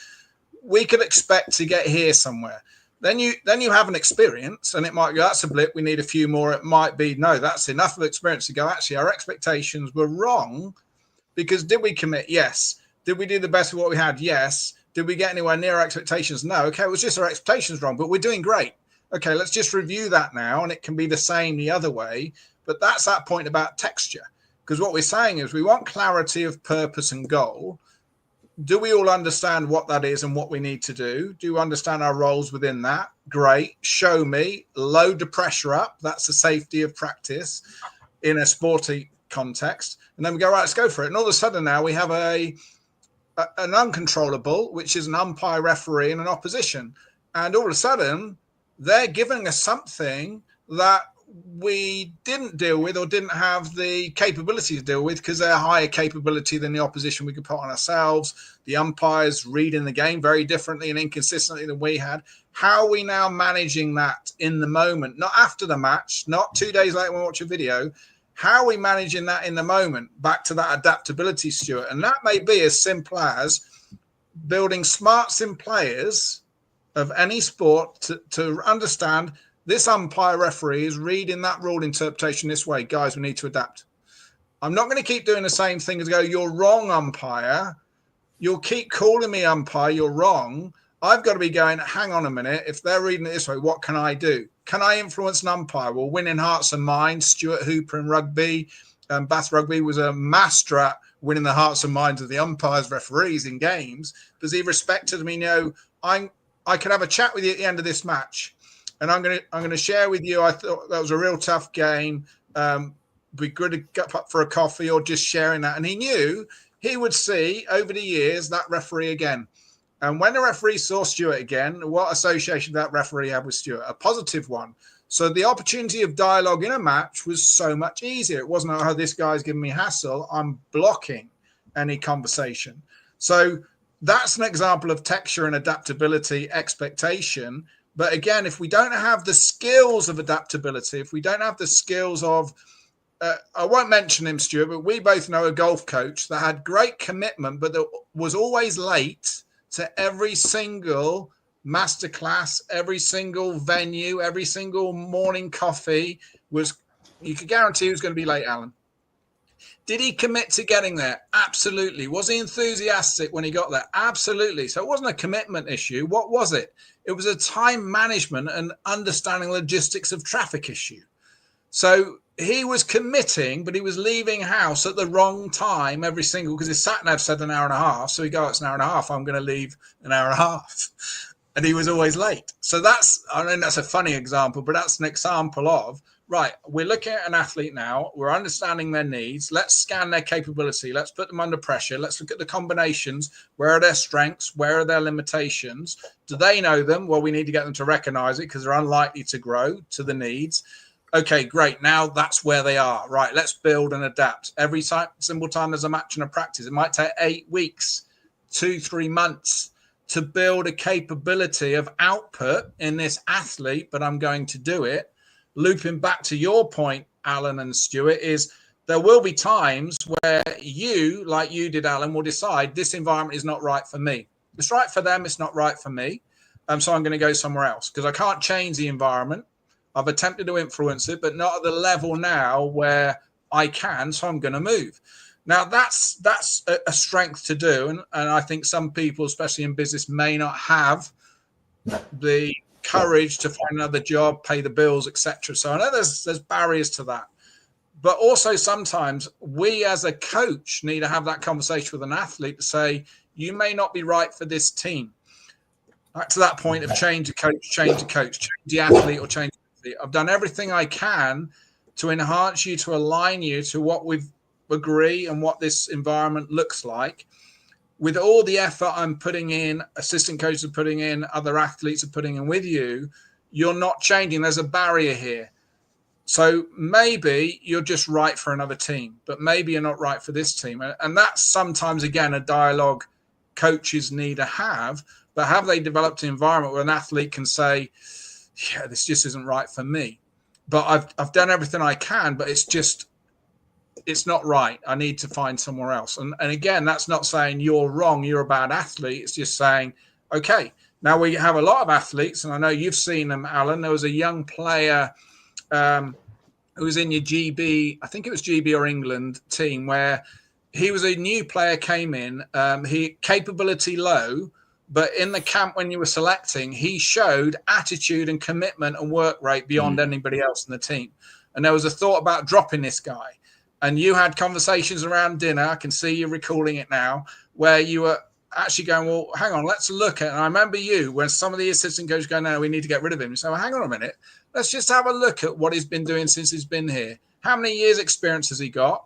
we could expect to get here somewhere. Then you have an experience, and it might go, that's a blip, we need a few more. It might be, no, that's enough of experience to go, actually, our expectations were wrong, because did we commit? Yes. Did we do the best of what we had? Yes. Did we get anywhere near our expectations? No. Okay, it was just our expectations wrong, but we're doing great. Okay, let's just review that now, and it can be the same the other way. But that's that point about texture, because what we're saying is we want clarity of purpose and goal. Do we all understand what that is and what we need to do? Do we understand our roles within that? Great. Show me. Load the pressure up. That's the safety of practice in a sporty context. And then we go, right, let's go for it. And all of a sudden now we have an uncontrollable, which is an umpire, referee, and an opposition. And all of a sudden they're giving us something that we didn't deal with or didn't have the capability to deal with, because they're higher capability than the opposition we could put on ourselves. The umpires reading the game very differently and inconsistently than we had. How are we now managing that in the moment? Not after the match, not 2 days later when we watch a video. How are we managing that in the moment? Back to that adaptability, Stuart. And that may be as simple as building smarts in players of any sport to understand this umpire referee is reading that rule interpretation this way. Guys, we need to adapt. I'm not going to keep doing the same thing as go, you're wrong, umpire. You'll keep calling me umpire, you're wrong. I've got to be going, hang on a minute. If they're reading it this way, what can I do? Can I influence an umpire? Well, winning hearts and minds. Stuart Hooper in rugby, Bath Rugby was a master at winning the hearts and minds of the umpires, referees in games, because he respected me. I could have a chat with you at the end of this match. And I'm going to share with you, I thought that was a real tough game. Be good to get up for a coffee or just sharing that. And he knew he would see over the years that referee again. And when the referee saw Stuart again, what association did that referee have with Stuart? A positive one. So the opportunity of dialogue in a match was so much easier. It wasn't, oh, this guy's giving me hassle. I'm blocking any conversation. So that's an example of texture and adaptability, expectation. But again, if we don't have the skills of adaptability, if we don't have the skills of, I won't mention him, Stuart, but we both know a golf coach that had great commitment, but that was always late to every single masterclass, every single venue, every single morning coffee. You could guarantee he was going to be late, Alan. Did he commit to getting there? Absolutely. Was he enthusiastic when he got there? Absolutely. So it wasn't a commitment issue. What was it? It was a time management and understanding logistics of traffic issue. So he was committing, but he was leaving house at the wrong time every single, because his sat nav said an hour and a half. So he goes, it's an hour and a half. I'm going to leave an hour and a half. And he was always late. So that's a funny example, but that's an example of, right, we're looking at an athlete now. We're understanding their needs. Let's scan their capability. Let's put them under pressure. Let's look at the combinations. Where are their strengths? Where are their limitations? Do they know them? Well, we need to get them to recognize it, because they're unlikely to grow to the needs. Okay, great. Now that's where they are. Right, let's build and adapt. Every single time there's a match and a practice, it might take 8 weeks, 2-3 months to build a capability of output in this athlete, but I'm going to do it. Looping back to your point, Alan and Stuart, is there will be times where you, like you did, Alan, will decide this environment is not right for me. It's right for them. It's not right for me. So I'm going to go somewhere else, because I can't change the environment. I've attempted to influence it, but not at the level now where I can. So I'm going to move. Now, that's a strength to do. And I think some people, especially in business, may not have the courage to find another job, pay the bills, etc. So I know there's barriers to that. But also sometimes we as a coach need to have that conversation with an athlete to say, you may not be right for this team. Back to that point of change the coach, change the athlete or change the athlete. I've done everything I can to enhance you, to align you to what we agree and what this environment looks like. With all the effort I'm putting in, assistant coaches are putting in, other athletes are putting in with you, you're not changing. There's a barrier here. So maybe you're just right for another team, but maybe you're not right for this team. And that's sometimes, again, a dialogue coaches need to have. But have they developed an environment where an athlete can say, yeah, this just isn't right for me. But I've done everything I can, but it's not right. I need to find somewhere else. And again, that's not saying you're wrong, you're a bad athlete. It's just saying, okay, Now we have a lot of athletes, and I know you've seen them, Alan. There was a young player who was in your GB, I think it was GB or England team, where he was a new player, came in, he capability low, but in the camp when you were selecting, he showed attitude and commitment and work rate beyond anybody else in the team. And there was a thought about dropping this guy. And you had conversations around dinner, I can see you recalling it now, where you were actually going, well, hang on, let's look at, and I remember you, when some of the assistant coaches go, no, we need to get rid of him. You say, well, hang on a minute, let's just have a look at what he's been doing since he's been here. How many years experience has he got?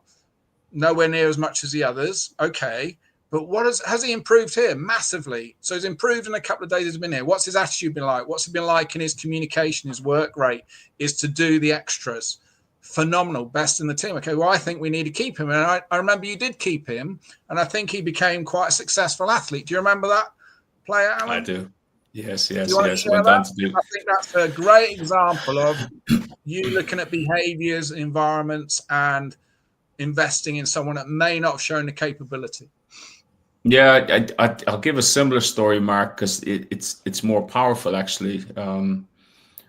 Nowhere near as much as the others. Okay. But what has he improved here? Massively. So he's improved in a couple of days he's been here. What's his attitude been like? What's it been like in his communication, his work rate, is to do the extras? Phenomenal, best in the team. Okay, well, I think we need to keep him. And I remember you did keep him, and I think he became quite a successful athlete. Do you remember that player, Alan? I do. Yes. Went on to do. I think that's a great example of you looking at behaviours, environments, and investing in someone that may not have shown the capability. Yeah, I'll give a similar story, Mark, because it's more powerful, actually.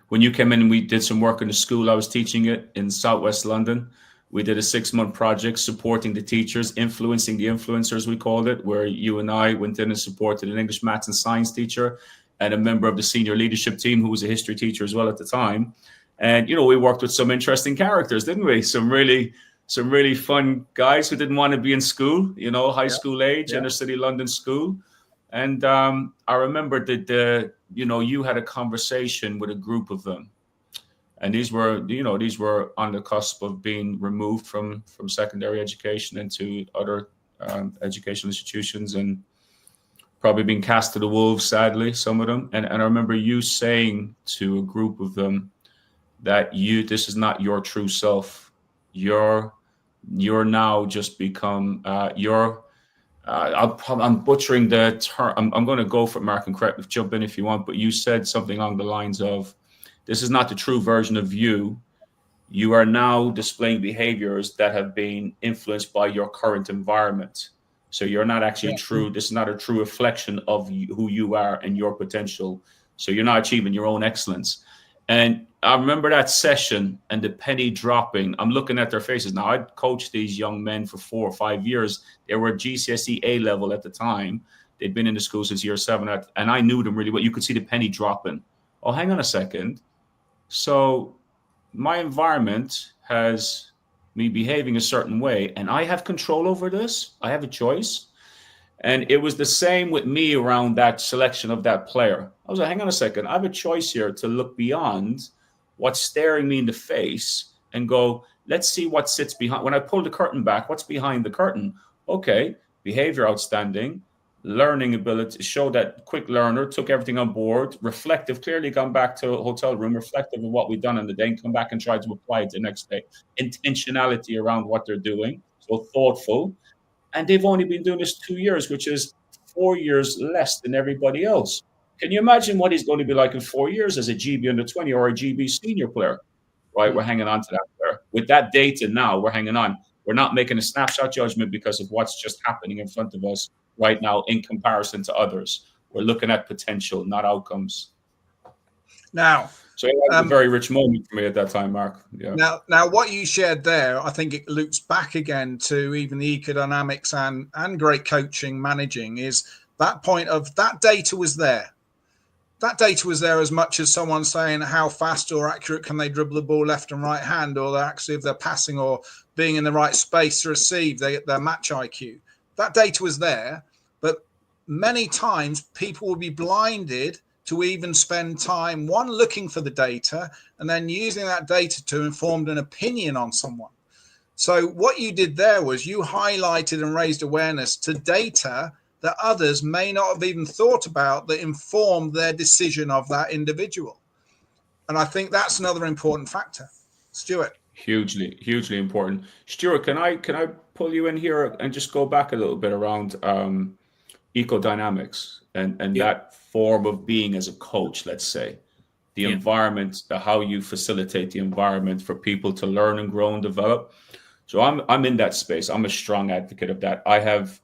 When you came in, we did some work in the school I was teaching it in Southwest London. We did a 6-month project supporting the teachers, influencing the influencers, we called it, where you and I went in and supported an English, maths, and science teacher and a member of the senior leadership team who was a history teacher as well at the time. And, we worked with some interesting characters, didn't we? Some really fun guys who didn't want to be in school, high school age, inner city London school. And I remember that, you had a conversation with a group of them. And these were on the cusp of being removed from secondary education into other educational institutions and probably being cast to the wolves, sadly, some of them. And I remember you saying to a group of them that this is not your true self. You're now just become I'm butchering the term. I'm going to go for it, Mark, and correct, jump in if you want, but you said something along the lines of, this is not the true version of you. You are now displaying behaviors that have been influenced by your current environment. So you're not actually true. This is not a true reflection of who you are and your potential. So you're not achieving your own excellence. And I remember that session and the penny dropping. I'm looking at their faces now. I'd coached these young men for 4 or 5 years. They were GCSE A level at the time. They'd been in the school since year 7, and I knew them really well. You could see the penny dropping. Oh, hang on a second. So my environment has me behaving a certain way, and I have control over this. I have a choice. And it was the same with me around that selection of that player. I was like, hang on a second. I have a choice here to look beyond what's staring me in the face and go, let's see what sits behind. When I pull the curtain back, what's behind the curtain? Okay, behavior outstanding, learning ability, show that quick learner, took everything on board, reflective, clearly gone back to a hotel room, reflective of what we've done in the day, and come back and try to apply it the next day. Intentionality around what they're doing, so thoughtful. And they've only been doing this 2 years, which is 4 years less than everybody else. Can you imagine what he's going to be like in 4 years as a GB under 20 or a GB senior player? Right, we're hanging on to that player. With that data now, we're hanging on. We're not making a snapshot judgment because of what's just happening in front of us right now in comparison to others. We're looking at potential, not outcomes. Now, so it was a very rich moment for me at that time, Mark. Yeah. Now, what you shared there, I think it loops back again to even the ecodynamics and great coaching, managing, is that point of that data was there. That data was there as much as someone saying how fast or accurate can they dribble the ball left and right hand, or actually if they're passing or being in the right space to receive their match IQ. That data was there, but many times people will be blinded to even spend time, one, looking for the data, and then using that data to inform an opinion on someone. So what you did there was you highlighted and raised awareness to data that others may not have even thought about that informed their decision of that individual. And I think that's another important factor. Stuart. Hugely important. Stuart, can I pull you in here and just go back a little bit around ecodynamics and that form of being as a coach, let's say, the environment, how you facilitate the environment for people to learn and grow and develop. So I'm in that space. I'm a strong advocate of that.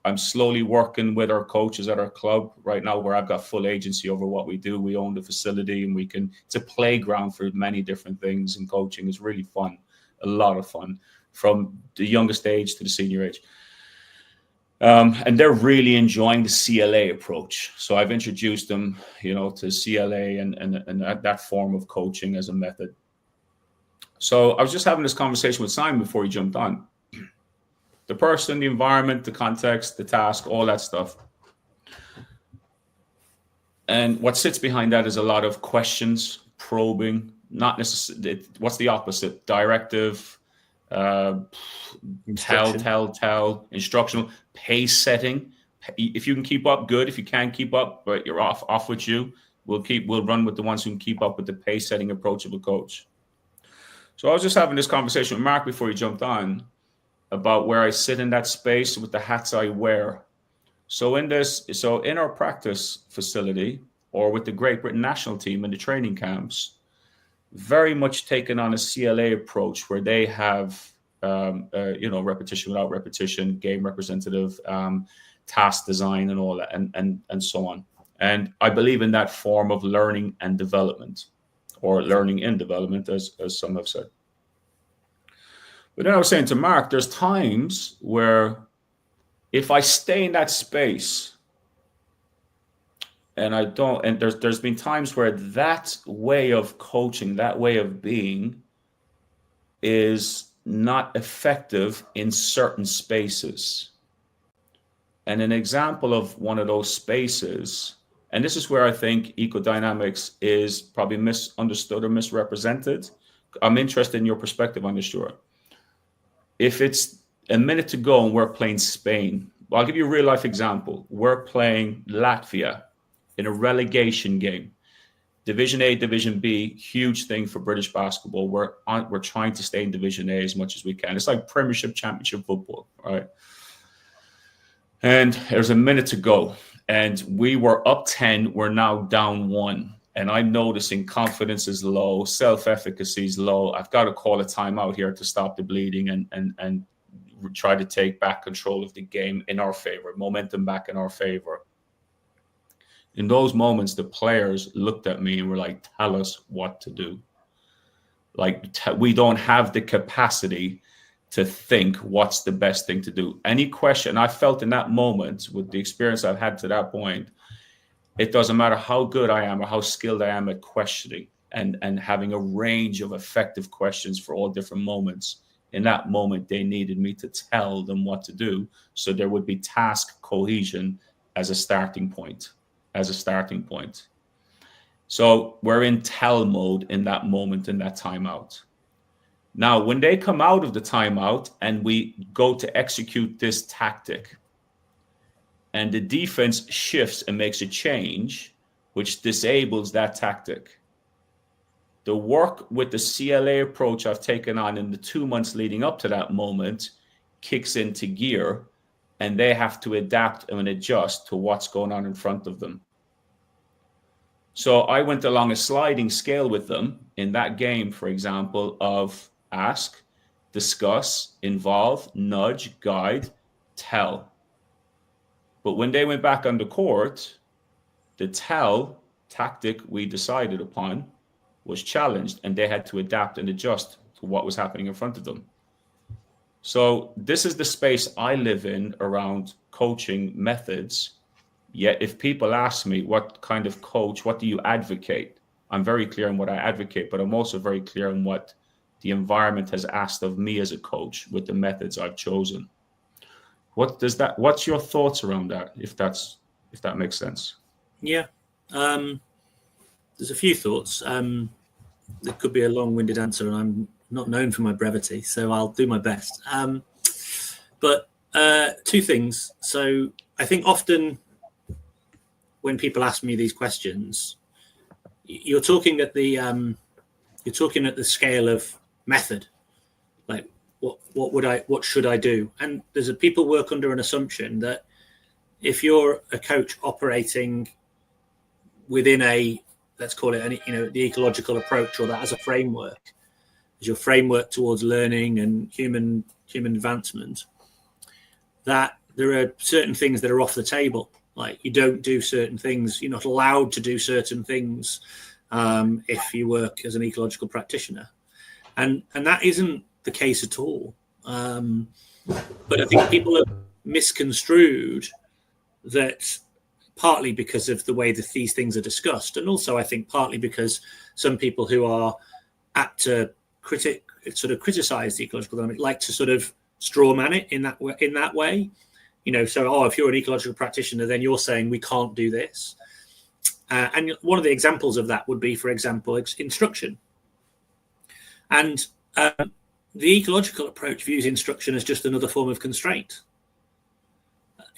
I'm slowly working with our coaches at our club right now, where I've got full agency over what we do. We own the facility, and it's a playground for many different things. And coaching is really fun, a lot of fun, from the youngest age to the senior age. And they're really enjoying the CLA approach. So I've introduced them, to CLA and that form of coaching as a method. So I was just having this conversation with Simon before he jumped on. The person, the environment, the context, the task, all that stuff. And what sits behind that is a lot of questions, probing, not necessarily, what's the opposite? Directive, tell, instructional, pace setting. If you can keep up, good. If you can't keep up, but you're off with you, we'll run with the ones who can keep up with the pace setting approach of a coach. So I was just having this conversation with Mark before he jumped on about where I sit in that space with the hats I wear. So in our practice facility, or with the Great Britain national team in the training camps, very much taken on a CLA approach where they have, repetition without repetition, game representative, task design, and all that, and so on. And I believe in that form of learning and development, or learning in development, as some have said. But then I was saying to Mark, there's times where if I stay in that space and I don't, and there's been times where that way of coaching, that way of being, is not effective in certain spaces. And an example of one of those spaces, and this is where I think ecodynamics is probably misunderstood or misrepresented. I'm interested in your perspective on this, Stuart. If it's a minute to go and we're playing Spain, I'll give you a real life example. We're playing Latvia in a relegation game. Division A, Division B, huge thing for British basketball. We're trying to stay in Division A as much as we can. It's like Premiership, Championship football, right? And there's a minute to go. And we were up 10, we're now down 1. And I'm noticing confidence is low, self-efficacy is low. I've got to call a timeout here to stop the bleeding and try to take back control of the game in our favor, momentum back in our favor. In those moments, the players looked at me and were like, tell us what to do. Like, we don't have the capacity to think what's the best thing to do. Any question, I felt in that moment, with the experience I've had to that point, it doesn't matter how good I am or how skilled I am at questioning and having a range of effective questions for all different moments. In that moment, they needed me to tell them what to do. So there would be task cohesion as a starting point. So we're in tell mode in that moment, in that timeout. Now, when they come out of the timeout and we go to execute this tactic, and the defense shifts and makes a change, which disables that tactic, the work with the CLA approach I've taken on in the 2 months leading up to that moment kicks into gear, and they have to adapt and adjust to what's going on in front of them. So I went along a sliding scale with them in that game, for example, of ask, discuss, involve, nudge, guide, tell. But when they went back on the court, the tell tactic we decided upon was challenged, and they had to adapt and adjust to what was happening in front of them. So this is the space I live in around coaching methods. Yet if people ask me what kind of coach, what do you advocate? I'm very clear on what I advocate, but I'm also very clear on what the environment has asked of me as a coach with the methods I've chosen. What's your thoughts around that, if that makes sense? Yeah. There's a few thoughts. There could be a long-winded answer, and I'm not known for my brevity, so I'll do my best. But two things. So I think often when people ask me these questions, you're talking at the scale of method, like what should I do? And people work under an assumption that if you're a coach operating within let's call it the ecological approach, or that as a framework, as your framework towards learning and human advancement, that there are certain things that are off the table. Like, you don't do certain things, you're not allowed to do certain things if you work as an ecological practitioner, and that isn't the case at all. But I think people have misconstrued that, partly because of the way that these things are discussed, and also I think partly because some people who are apt to criticize the ecological dynamic like to sort of straw man it in that way. So, if you're an ecological practitioner, then you're saying we can't do this. And one of the examples of that would be, for example, instruction. And the ecological approach views instruction as just another form of constraint,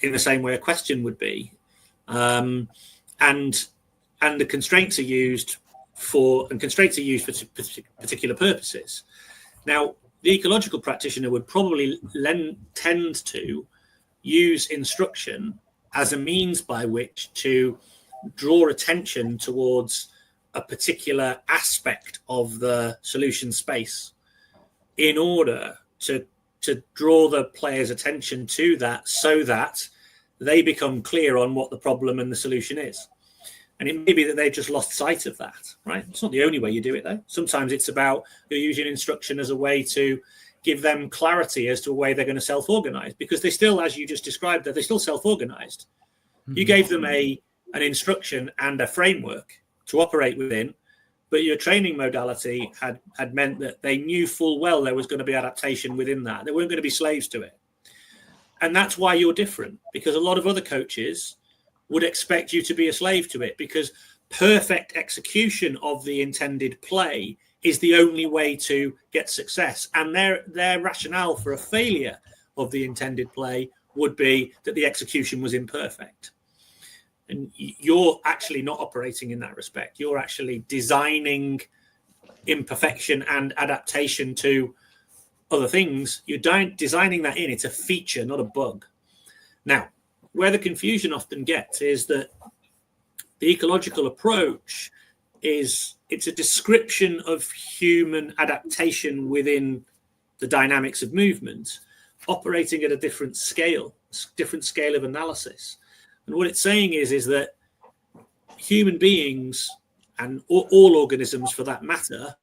in the same way a question would be. And the constraints are used for particular purposes. Now, the ecological practitioner would probably tend to use instruction as a means by which to draw attention towards a particular aspect of the solution space in order to draw the player's attention to that, so that they become clear on what the problem and the solution is. And it may be that they've just lost sight of that, right? It's not the only way you do it, though. Sometimes it's about you're using instruction as a way to give them clarity as to a way they're going to self-organize, because they still, as you just described, they're still self-organized. Mm-hmm. You gave them an instruction and a framework to operate within, but your training modality had meant that they knew full well there was going to be adaptation within that. They weren't going to be slaves to it. And that's why you're different, because a lot of other coaches would expect you to be a slave to it, because perfect execution of the intended play is the only way to get success. And their rationale for a failure of the intended play would be that the execution was imperfect. And you're actually not operating in that respect. You're actually designing imperfection and adaptation to other things. You're designing that in. It's a feature, not a bug. Now, where the confusion often gets is that the ecological approach it's a description of human adaptation within the dynamics of movement, operating at a different scale of analysis. And what it's saying is that human beings, and all organisms for that matter,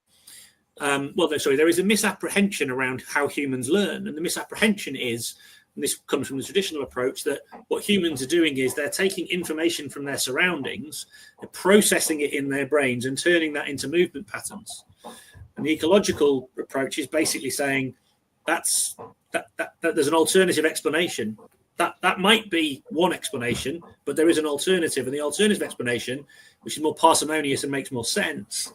there is a misapprehension around how humans learn. And the misapprehension is, and this comes from the traditional approach, that what humans are doing is they're taking information from their surroundings, they're processing it in their brains and turning that into movement patterns. And the ecological approach is basically saying that there's an alternative explanation. That might be one explanation, but there is an alternative. And the alternative explanation, which is more parsimonious and makes more sense,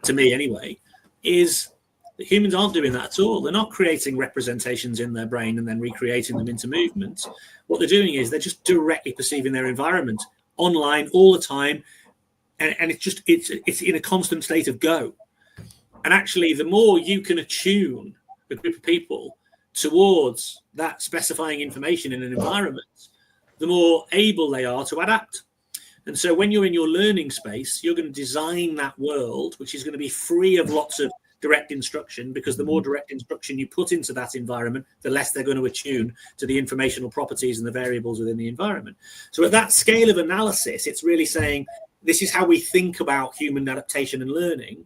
to me anyway, is that humans aren't doing that at all. They're not creating representations in their brain and then recreating them into movement. What they're doing is they're just directly perceiving their environment online all the time, and it's in a constant state of go. And actually, the more you can attune a group of people towards that specifying information in an environment, the more able they are to adapt. And so when you're in your learning space, you're going to design that world, which is going to be free of lots of direct instruction, because the more direct instruction you put into that environment, the less they're going to attune to the informational properties and the variables within the environment. So at that scale of analysis, it's really saying, this is how we think about human adaptation and learning.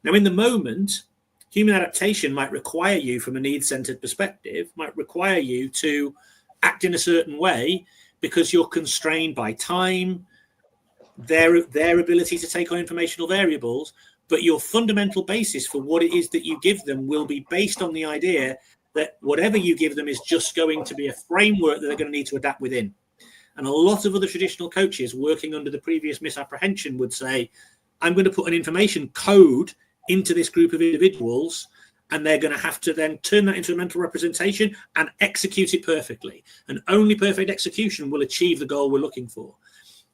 Now, in the moment, human adaptation might require you, from a need-centered perspective, might require you to act in a certain way because you're constrained by time, their ability to take on informational variables, but your fundamental basis for what it is that you give them will be based on the idea that whatever you give them is just going to be a framework that they're going to need to adapt within. And a lot of other traditional coaches working under the previous misapprehension would say, I'm going to put an information code into this group of individuals, and they're going to have to then turn that into a mental representation and execute it perfectly. And only perfect execution will achieve the goal we're looking for.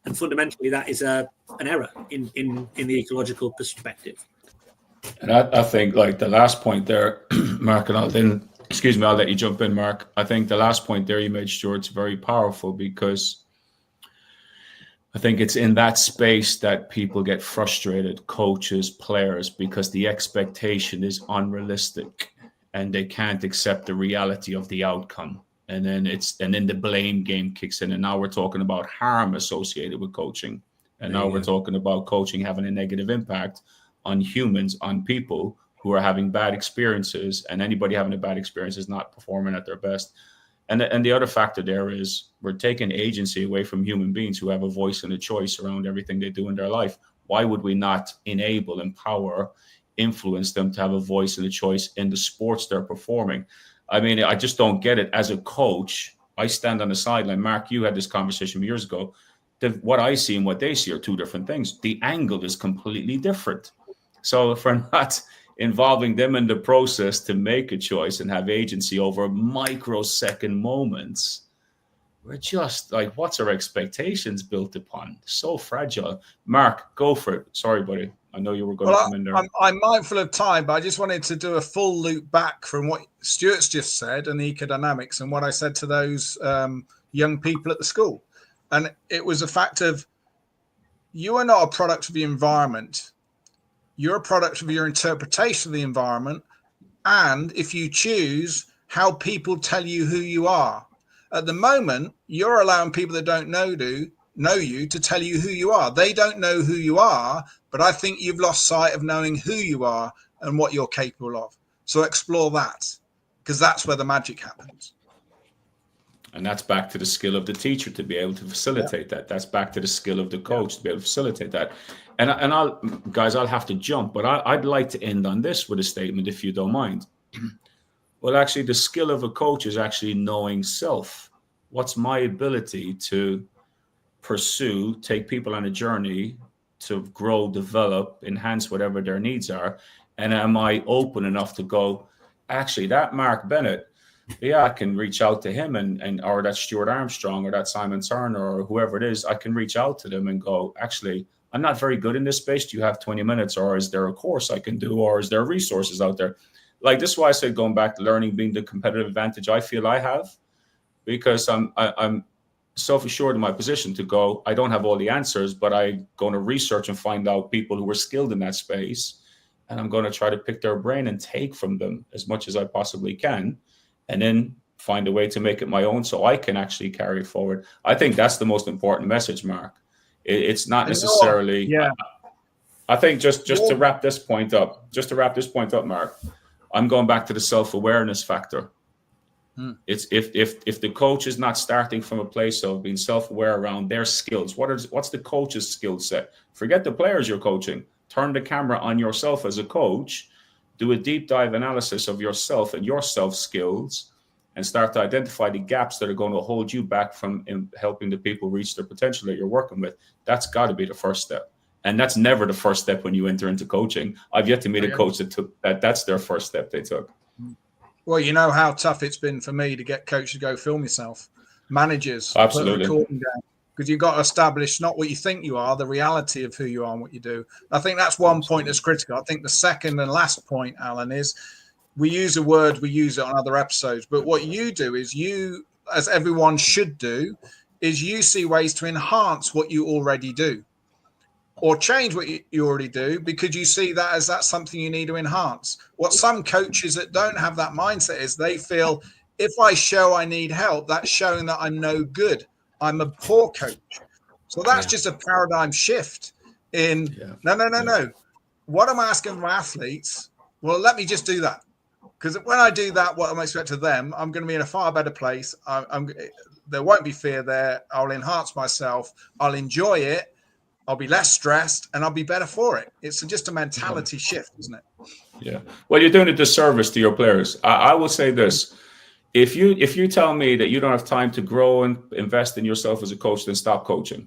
And fundamentally, that is an error in the ecological perspective. And I think, like, the last point there, Mark, and I'll let you jump in, Mark. I think the last point there you made, Stuart's very powerful, because I think it's in that space that people get frustrated, coaches, players, because the expectation is unrealistic and they can't accept the reality of the outcome. And then the blame game kicks in. And now we're talking about harm associated with coaching. And now we're talking about coaching having a negative impact on humans, on people who are having bad experiences, and anybody having a bad experience is not performing at their best. And the other factor there is we're taking agency away from human beings who have a voice and a choice around everything they do in their life. Why would we not enable, empower, influence them to have a voice and a choice in the sports they're performing? I mean, I just don't get it. As a coach, I stand on the sideline. Mark, you had this conversation years ago. What I see and what they see are two different things. The angle is completely different. So if we're not involving them in the process to make a choice and have agency over microsecond moments, we're just like, what's our expectations built upon? So fragile. Mark, go for it. Sorry, buddy. I know you were going to come in there. I'm mindful of time, but I just wanted to do a full loop back from what Stuart's just said and the ecodynamics and what I said to those young people at the school. And it was a fact of, you are not a product of the environment. You're a product of your interpretation of the environment. And if you choose, how people tell you who you are. At the moment, you're allowing people that don't know you to tell you who you are. They don't know who you are, but I think you've lost sight of knowing who you are and what you're capable of. So explore that, because that's where the magic happens. And that's back to the skill of the teacher to be able to facilitate that. That's back to the skill of the coach to be able to facilitate that. And I'll have to jump, but I'd like to end on this with a statement, if you don't mind. Well, actually, the skill of a coach is actually knowing self. What's my ability to pursue, take people on a journey to grow, develop, enhance whatever their needs are? And am I open enough to go, actually, that Mark Bennett, yeah, I can reach out to him and or that Stuart Armstrong or that Simon Turner or whoever it is, I can reach out to them and go, actually, I'm not very good in this space. Do you have 20 minutes, or is there a course I can do, or is there resources out there? Like, this is why I said going back to learning being the competitive advantage I feel I have, because I'm self-assured in my position to go, I don't have all the answers, but I'm going to research and find out people who are skilled in that space, and I'm going to try to pick their brain and take from them as much as I possibly can, and then find a way to make it my own so I can actually carry it forward. I think that's the most important message, Mark. It's not necessarily. Yeah. I think just to wrap this point up, Mark, I'm going back to the self-awareness factor. It's if the coach is not starting from a place of being self-aware around their skills, what's the coach's skill set? Forget the players you're coaching. Turn the camera on yourself as a coach. Do a deep dive analysis of yourself and your self skills, and start to identify the gaps that are going to hold you back from helping the people reach their potential that you're working with. That's got to be the first step. And that's never the first step when you enter into coaching. I've yet to meet a coach that took that. That's their first step they took. Well, you know how tough it's been for me to get coaches to go film yourself. Managers. Absolutely. Because you've got to establish not what you think you are, the reality of who you are and what you do. I think that's one point that's critical. I think the second and last point, Alan, is we use a word, we use it on other episodes, but what you do is you, as everyone should do, is you see ways to enhance what you already do or change what you already do, because you see that as that's something you need to enhance. What some coaches that don't have that mindset is they feel, if I show I need help, that's showing that I'm no good. I'm a poor coach. So that's just a paradigm shift in no. What am I asking from athletes? Well, let me just do that. Because when I do that, what I'm expecting of them, I'm going to be in a far better place. There won't be fear there. I'll enhance myself. I'll enjoy it. I'll be less stressed, and I'll be better for it. It's just a mentality shift, isn't it? Yeah. Well, you're doing a disservice to your players. I will say this. If you tell me that you don't have time to grow and invest in yourself as a coach, then stop coaching.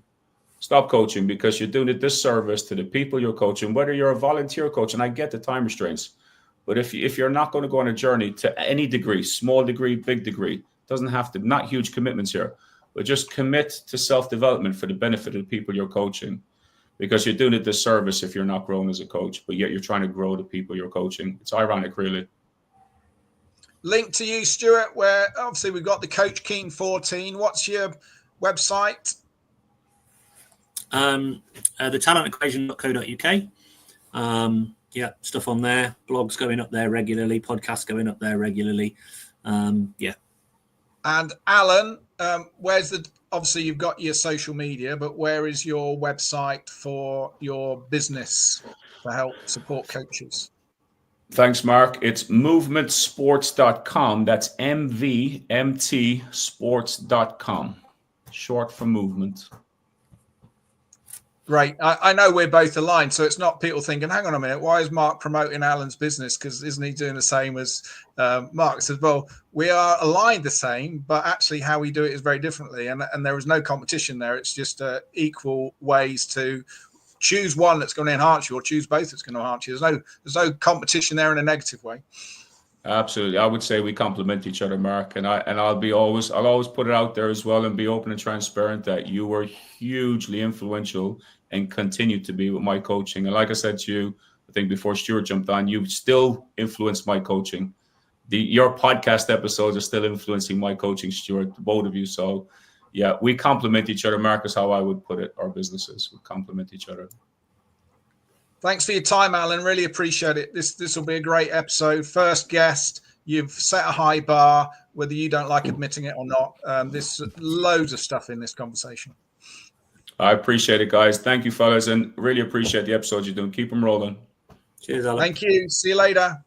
Stop coaching, because you're doing a disservice to the people you're coaching, whether you're a volunteer coach, and I get the time restraints. But if you're not going to go on a journey to any degree, small degree, big degree, doesn't have to, not huge commitments here, but just commit to self-development for the benefit of the people you're coaching, because you're doing a disservice if you're not growing as a coach, but yet you're trying to grow the people you're coaching. It's ironic, really. Link to you, Stuart, where obviously we've got the Coach Keane 14. What's your website? thetalentEquation.co.uk. Yeah, stuff on there. Blogs going up there regularly. Podcasts going up there regularly. Yeah. And Alan, obviously you've got your social media, but where is your website for your business to help support coaches? Thanks, Mark. It's movementsports.com. That's MVMT sports.com. Short for movement. Great. I know we're both aligned, so it's not people thinking, hang on a minute, why is Mark promoting Alan's business? Because isn't he doing the same as Mark? Says, well, we are aligned the same, but actually how we do it is very differently. And there is no competition there. It's just equal ways to choose one that's going to enhance you or choose both that's going to enhance you. There's no competition there in a negative way. Absolutely. I would say we complement each other, Mark, and I'll always put it out there as well and be open and transparent that you were hugely influential and continue to be with my coaching. And like I said to you, I think before Stuart jumped on, you still influenced my coaching. Your podcast episodes are still influencing my coaching, Stuart, both of you. So yeah, we complement each other, Mark, is how I would put it. Our businesses, we complement each other. Thanks for your time, Alan. Really appreciate it. This will be a great episode. First guest. You've set a high bar, whether you don't like admitting it or not. There's loads of stuff in this conversation. I appreciate it, guys. Thank you, fellas, and really appreciate the episodes you're doing. Keep them rolling. Cheers, Alan. Thank you. See you later.